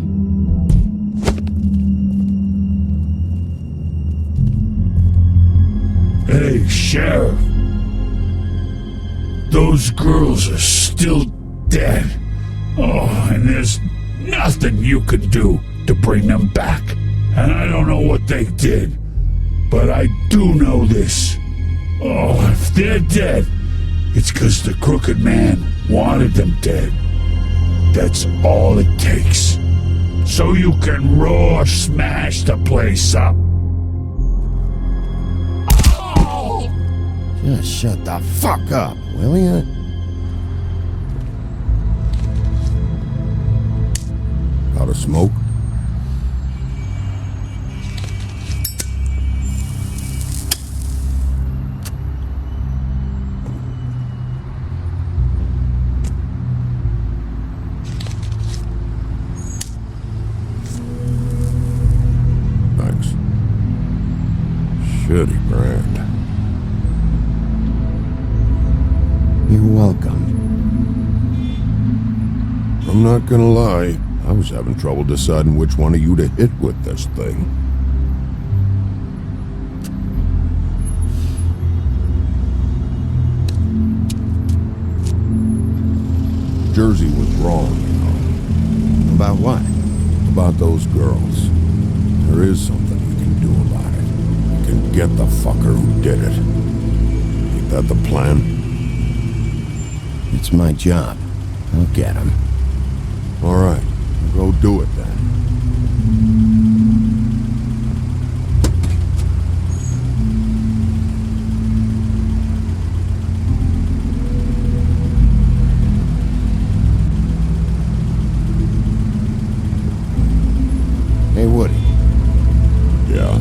Hey, Sheriff. Those girls are still dead. Oh, and there's nothing you can do to bring them back. And I don't know what they did, but I do know this. Oh, if they're dead, it's 'cause the Crooked Man wanted them dead. That's all it takes. So you can roar smash the place up. Just shut the fuck up, will ya? Out of smoke? Thanks. Shitty brand. You're welcome. I'm not gonna lie, I was having trouble deciding which one of you to hit with this thing. Jersey was wrong, you know. About what? About those girls. There is something you can do about it. You can get the fucker who did it. Ain't that the plan? It's my job. I'll get him. All right, go do it then. Hey, Woody. Yeah?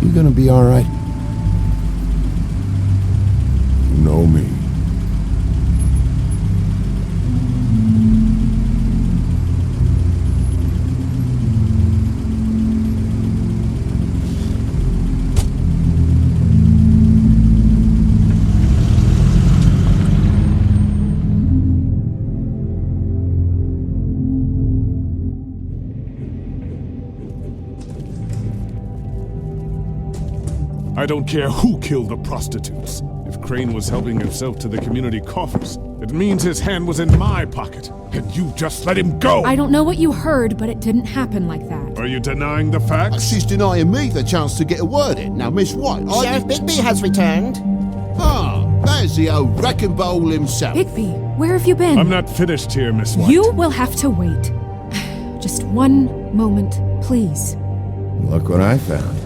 You gonna be all right? You know me. I don't care who killed the prostitutes. If Crane was helping himself to the community coffers, it means his hand was in my pocket, and you just let him go! I don't know what you heard, but it didn't happen like that. Are you denying the facts? She's denying me the chance to get a word in. Now, Miss White, Sheriff Bigby has returned. Ah, there's the old wrecking bowl himself. Bigby, where have you been? I'm not finished here, Miss White. You will have to wait. Just one moment, please. Look what I found.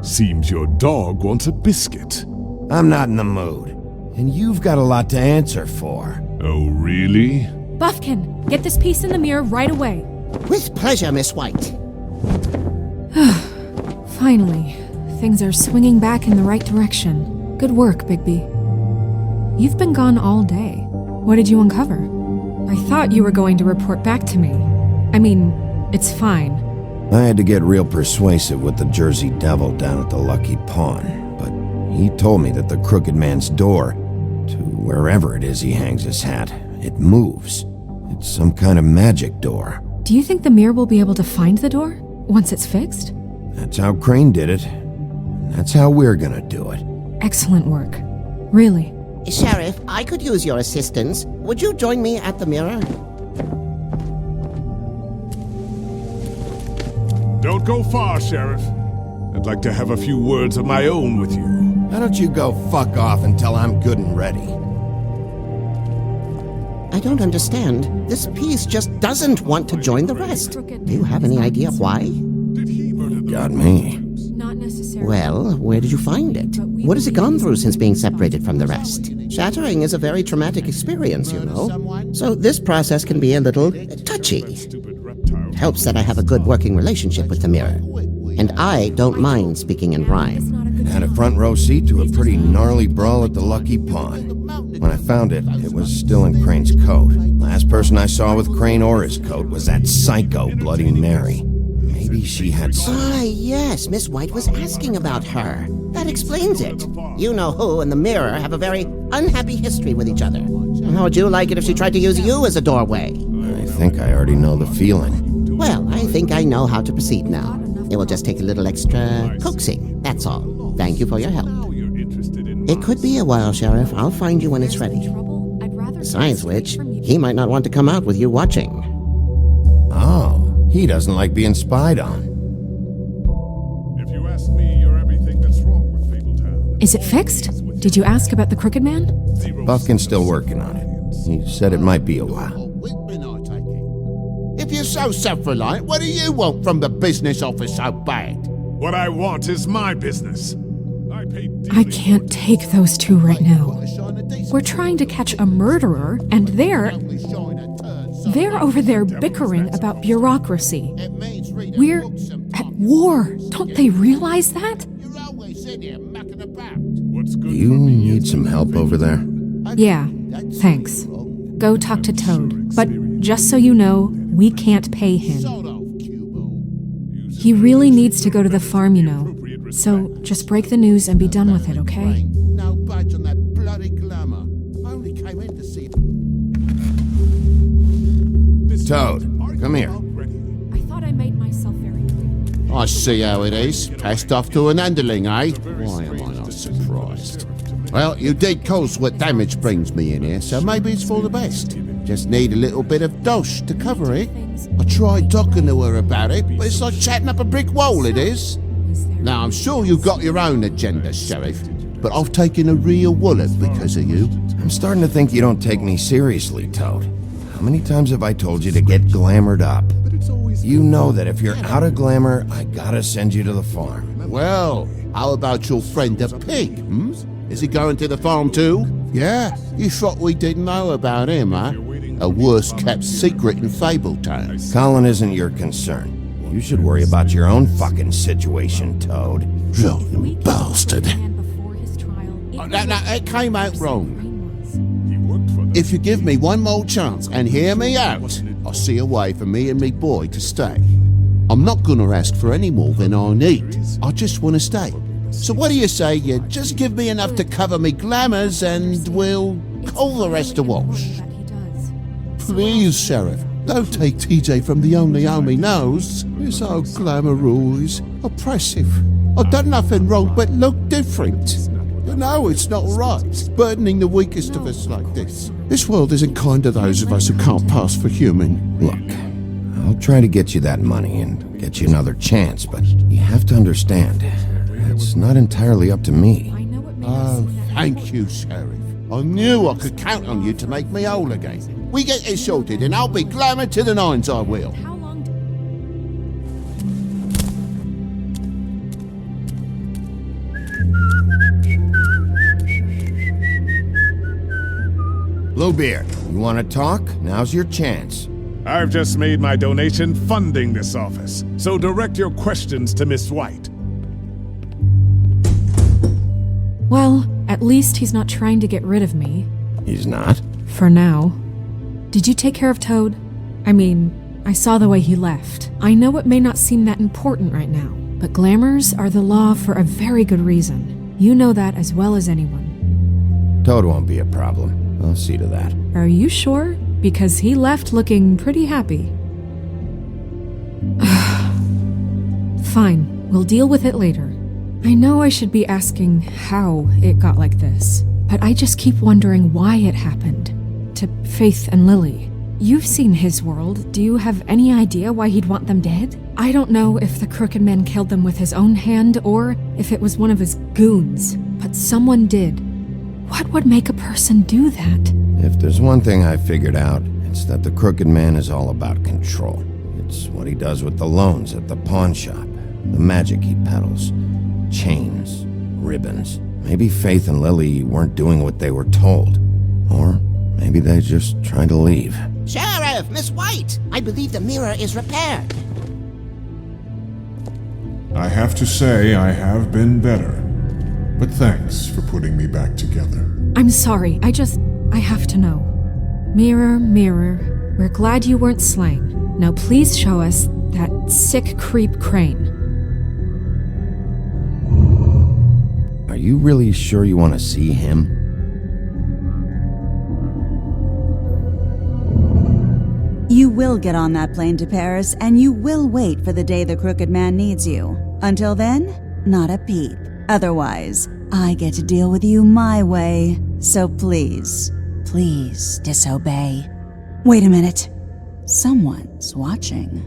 Seems your dog wants a biscuit. I'm not in the mood. And you've got a lot to answer for. Oh, really? Buffkin, get this piece in the mirror right away. With pleasure, Miss White. Finally, things are swinging back in the right direction. Good work, Bigby. You've been gone all day. What did you uncover? I thought you were going to report back to me. I mean, it's fine. I had to get real persuasive with the Jersey Devil down at the Lucky Pawn, but he told me that the Crooked Man's door, to wherever it is he hangs his hat, it moves. It's some kind of magic door. Do you think the mirror will be able to find the door once it's fixed? That's how Crane did it. And that's how we're gonna do it. Excellent work. Really. Sheriff, I could use your assistance. Would you join me at the mirror? Don't go far, Sheriff. I'd like to have a few words of my own with you. Why don't you go fuck off until I'm good and ready? I don't understand. This piece just doesn't want to join the rest. Do you have any idea why? Got me. Not necessarily. Well, where did you find it? What has it gone through since being separated from the rest? Shattering is a very traumatic experience, you know. So this process can be a little touchy. It helps that I have a good working relationship with the mirror. And I don't mind speaking in rhyme. Had a front row seat to a pretty gnarly brawl at the Lucky Pond. When I found it, it was still in Crane's coat. Last person I saw with Crane or his coat was that psycho Bloody Mary. Maybe she had some... Ah, yes, Miss White was asking about her. That explains it. You know who and the mirror have a very unhappy history with each other. How would you like it if she tried to use you as a doorway? I think I already know the feeling. Well, I think I know how to proceed now. It will just take a little extra coaxing, that's all. Thank you for your help. It could be a while, Sheriff. I'll find you when it's ready. Besides which, he might not want to come out with you watching. Oh, he doesn't like being spied on. If you ask me, you're everything that's wrong with Fabletown. Is it fixed? Did you ask about the Crooked Man? Buffkin's still working on it. He said it might be a while. If you're so self-reliant, what do you want from the business office so bad? What I want is my business. I can't take those two right now. We're trying to catch a murderer, and they're over there bickering about bureaucracy. We're at war. Don't they realize that? Do you need some help over there? Yeah, thanks. Go talk to Toad. But just so you know, we can't pay him. He really needs to go to the farm, you know. So just break the news and be done with it, okay? No budge on that bloody glamour. Only came in to see... Toad, come here. I thought I made myself very clear. I see how it is. Passed off to an underling, eh? Why am I not surprised? Well, you did cause what damage brings me in here, so maybe it's for the best. Just need a little bit of dosh to cover it. I tried talking to her about it, but it's like chatting up a brick wall, it is. Now, I'm sure you've got your own agenda, Sheriff, but I've taken a real wallet because of you. I'm starting to think you don't take me seriously, Toad. How many times have I told you to get glamored up? You know that if you're out of glamour, I gotta send you to the farm. Well, how about your friend the pig, Is he going to the farm too? Yeah? You thought we didn't know about him, huh? A worst-kept secret in Fabletown. Colin isn't your concern. You should worry about your own fucking situation, Toad. Rotten bastard. No, it came out wrong. If you give me one more chance and hear me out, I'll see a way for me and me boy to stay. I'm not gonna ask for any more than I need. I just want to stay. So what do you say you just give me enough to cover me glamours and we'll call the rest a wash? Please, Sheriff, don't take TJ from the only home he knows. This old glamour rule is oppressive. I've done nothing wrong but look different. You know it's not right, burdening the weakest of us like this. This world isn't kind to those of us who can't pass for human. Look, I'll try to get you that money and get you another chance, but you have to understand, it's not entirely up to me. Oh, thank you, Sheriff. I knew I could count on you to make me whole again. We get it sorted and I'll be glamour to the nines, I will. Bluebeard, you want to talk? Now's your chance. I've just made my donation funding this office, so direct your questions to Miss White. Well, at least he's not trying to get rid of me. He's not? For now. Did you take care of Toad? I mean, I saw the way he left. I know it may not seem that important right now, but glamours are the law for a very good reason. You know that as well as anyone. Toad won't be a problem. I'll see to that. Are you sure? Because he left looking pretty happy. Fine, we'll deal with it later. I know I should be asking how it got like this, but I just keep wondering why it happened. To Faith and Lily. You've seen his world. Do you have any idea why he'd want them dead? I don't know if the Crooked Man killed them with his own hand or if it was one of his goons, but someone did. What would make a person do that? If there's one thing I figured out, it's that the Crooked Man is all about control. It's what he does with the loans at the pawn shop, the magic he peddles, chains, ribbons. Maybe Faith and Lily weren't doing what they were told. Or maybe they just tried to leave. Sheriff, Miss White! I believe the mirror is repaired. I have to say I have been better. But thanks for putting me back together. I'm sorry, I have to know. Mirror, mirror, we're glad you weren't slain. Now please show us that sick creep Crane. Are you really sure you want to see him? You will get on that plane to Paris, and you will wait for the day the Crooked Man needs you. Until then, not a peep. Otherwise, I get to deal with you my way. So please, please disobey. Wait a minute. Someone's watching.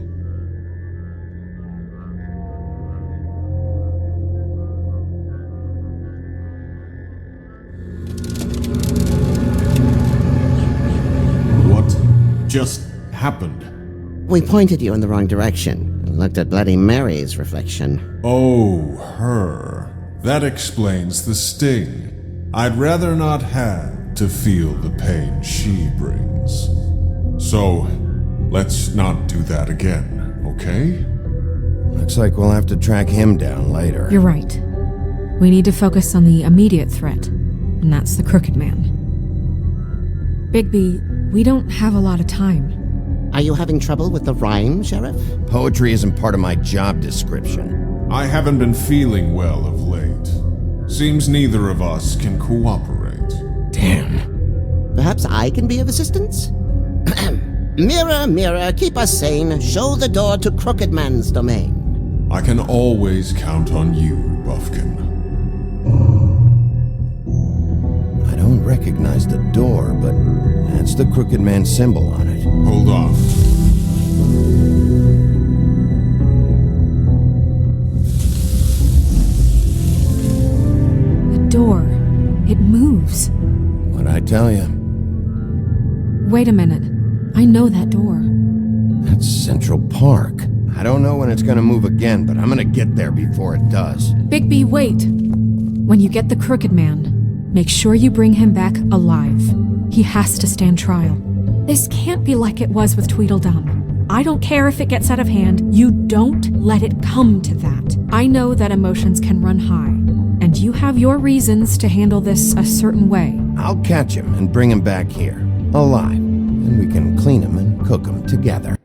What just happened? We pointed you in the wrong direction and looked at Bloody Mary's reflection. Oh, her. That explains the sting. I'd rather not have to feel the pain she brings. So, let's not do that again, okay? Looks like we'll have to track him down later. You're right. We need to focus on the immediate threat, and that's the Crooked Man. Bigby, we don't have a lot of time. Are you having trouble with the rhyme, Sheriff? Poetry isn't part of my job description. I haven't been feeling well of late. Seems neither of us can cooperate. Damn. Perhaps I can be of assistance? Mirror, mirror, keep us sane. Show the door to Crooked Man's domain. I can always count on you, Buffkin. I don't recognize the door, but that's the Crooked Man symbol on it. Hold on. The door. It moves. What'd I tell you? Wait a minute. I know that door. That's Central Park. I don't know when it's gonna move again, but I'm gonna get there before it does. Bigby, wait! When you get the Crooked Man, make sure you bring him back alive. He has to stand trial. This can't be like it was with Tweedledum. I don't care if it gets out of hand. You don't let it come to that. I know that emotions can run high, and you have your reasons to handle this a certain way. I'll catch him and bring him back here, alive, and we can clean him and cook him together.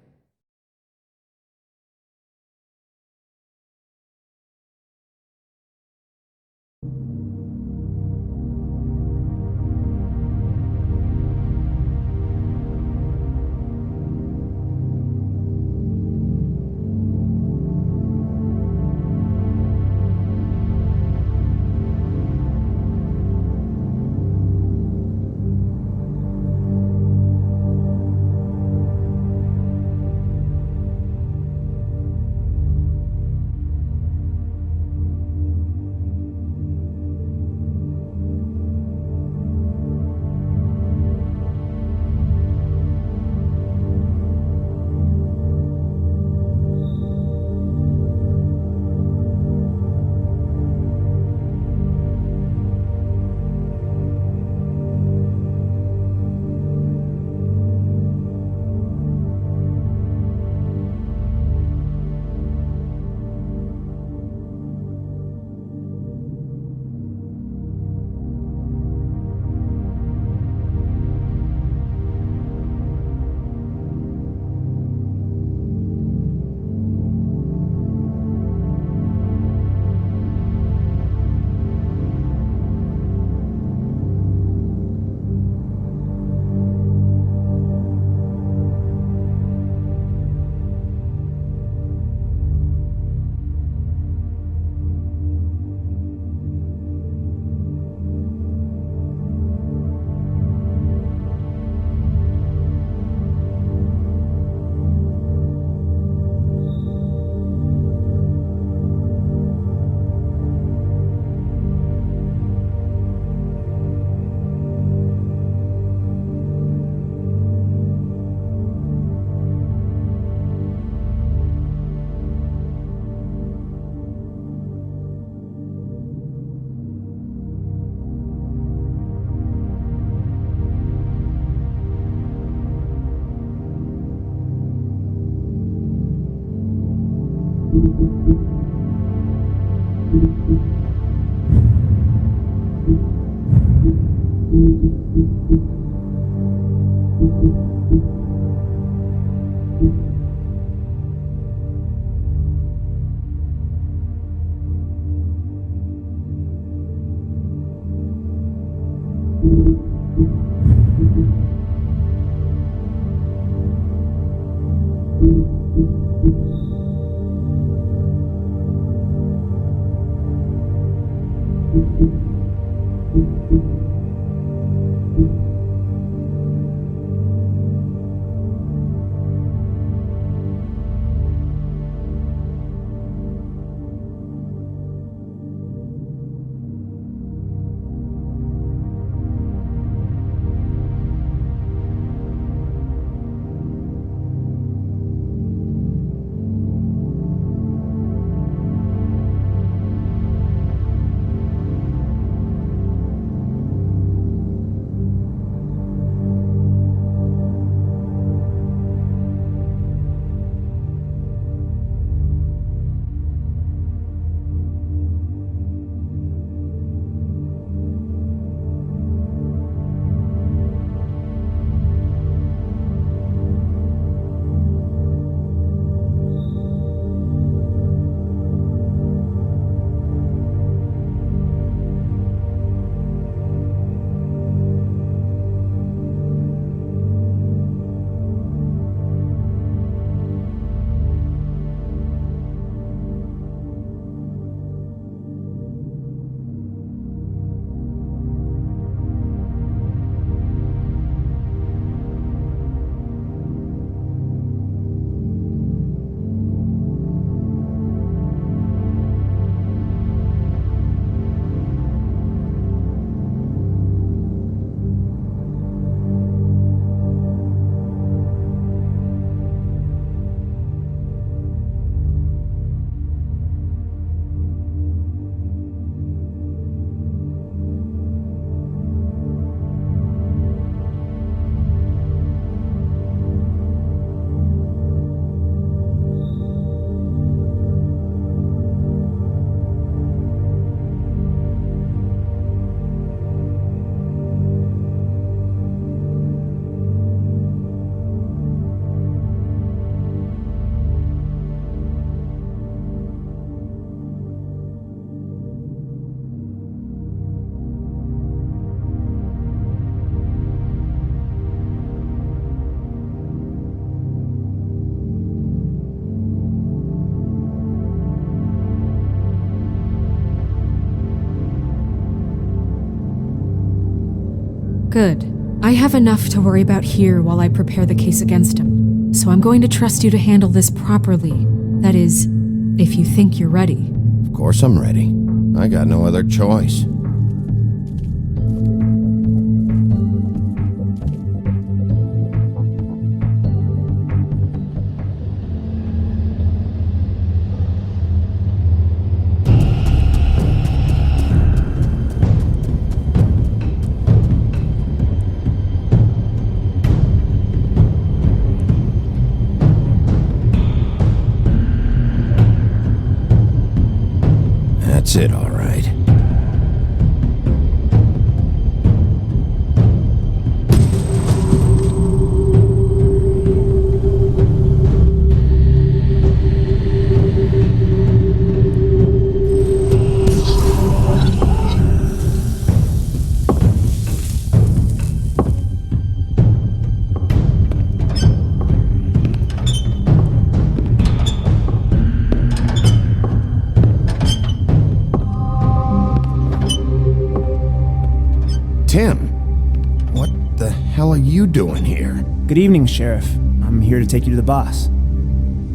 Good. I have enough to worry about here while I prepare the case against him. So I'm going to trust you to handle this properly. That is, if you think you're ready. Of course I'm ready. I got no other choice. That's it, all right. Tim, what the hell are you doing here? Good evening, Sheriff. I'm here to take you to the boss.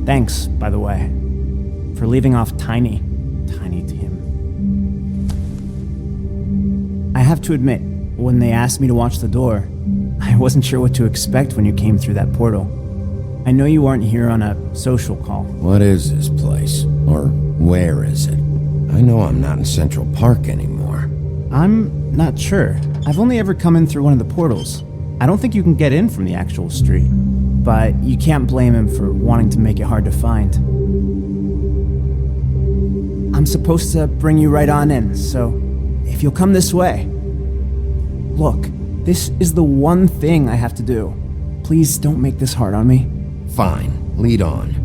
Thanks, by the way, for leaving off Tiny Tim. I have to admit, when they asked me to watch the door, I wasn't sure what to expect when you came through that portal. I know you aren't here on a social call. What is this place? Or where is it? I know I'm not in Central Park anymore. I'm not sure. I've only ever come in through one of the portals. I don't think you can get in from the actual street. But you can't blame him for wanting to make it hard to find. I'm supposed to bring you right on in, so if you'll come this way. Look, this is the one thing I have to do. Please don't make this hard on me. Fine, lead on.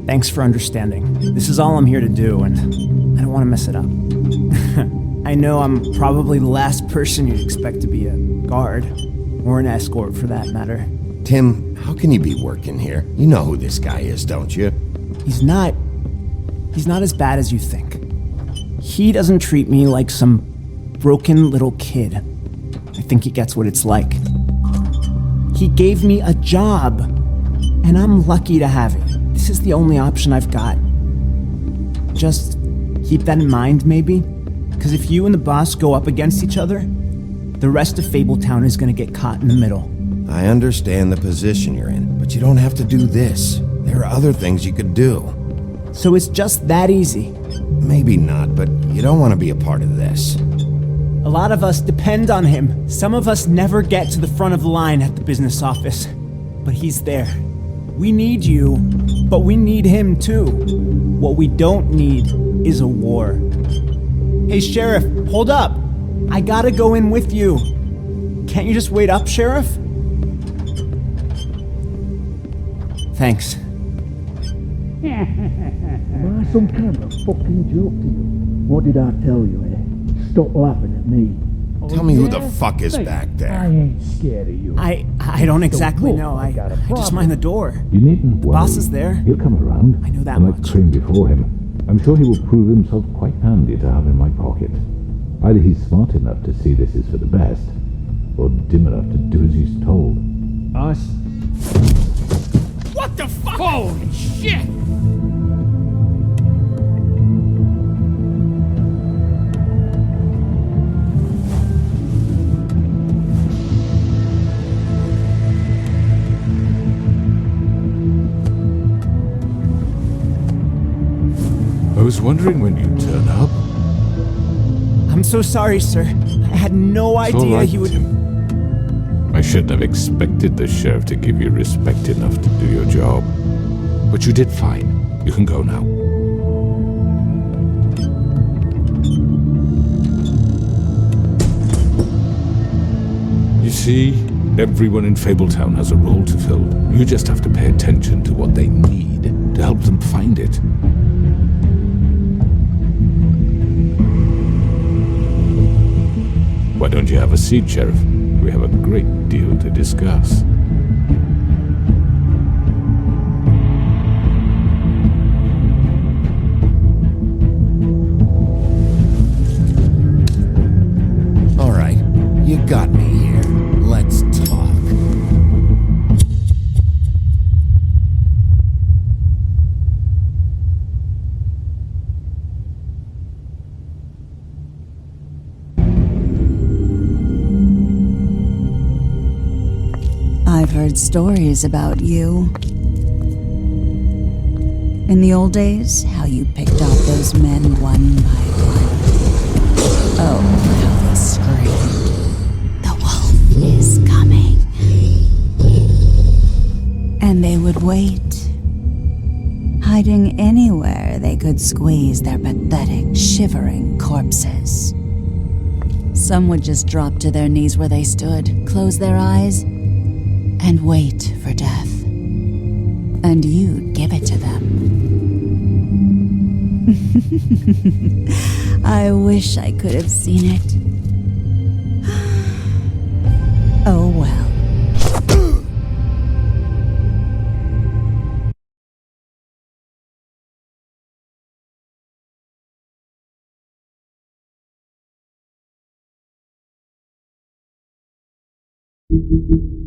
Thanks for understanding. This is all I'm here to do, and I don't want to mess it up. I know I'm probably the last person you'd expect to be a guard, or an escort for that matter. Tim, how can you be working here? You know who this guy is, don't you? He's not as bad as you think. He doesn't treat me like some broken little kid. I think he gets what it's like. He gave me a job, and I'm lucky to have it. This is the only option I've got. Just keep that in mind, maybe? Because if you and the boss go up against each other, the rest of Fabletown is gonna get caught in the middle. I understand the position you're in, but you don't have to do this. There are other things you could do. So it's just that easy? Maybe not, but you don't want to be a part of this. A lot of us depend on him. Some of us never get to the front of the line at the business office. But he's there. We need you, but we need him too. What we don't need is a war. Hey, Sheriff, hold up. I gotta go in with you. Can't you just wait up, Sheriff? Thanks. Am I some kind of fucking joke to you? What did I tell you, eh? Stop laughing at me. Tell me who the fuck is back there. I ain't scared of you. I don't exactly know. I just mind the door. You needn't The worry. boss is there. He'll come around. I know that and like much. Crane before him. I'm sure he will prove himself quite handy to have in my pocket. Either he's smart enough to see this is for the best, or dim enough to do as he's told. Us? What the fuck? Holy shit! I was wondering when you'd turn up. I'm so sorry, sir. I had no It's all idea right, he would... Tim. I shouldn't have expected the sheriff to give you respect enough to do your job. But you did fine. You can go now. You see, everyone in Fabletown has a role to fill. You just have to pay attention to what they need to help them find it. Why don't you have a seat, Sheriff? We have a great deal to discuss. All right, you got me here. Let's talk. I've heard stories about you. In the old days, how you picked off those men one by one. Oh, how they screamed. The wolf is coming. And they would wait, hiding anywhere they could squeeze their pathetic, shivering corpses. Some would just drop to their knees where they stood, close their eyes, and wait for death. And you'd give it to them. I wish I could have seen it. Oh well. Thank you.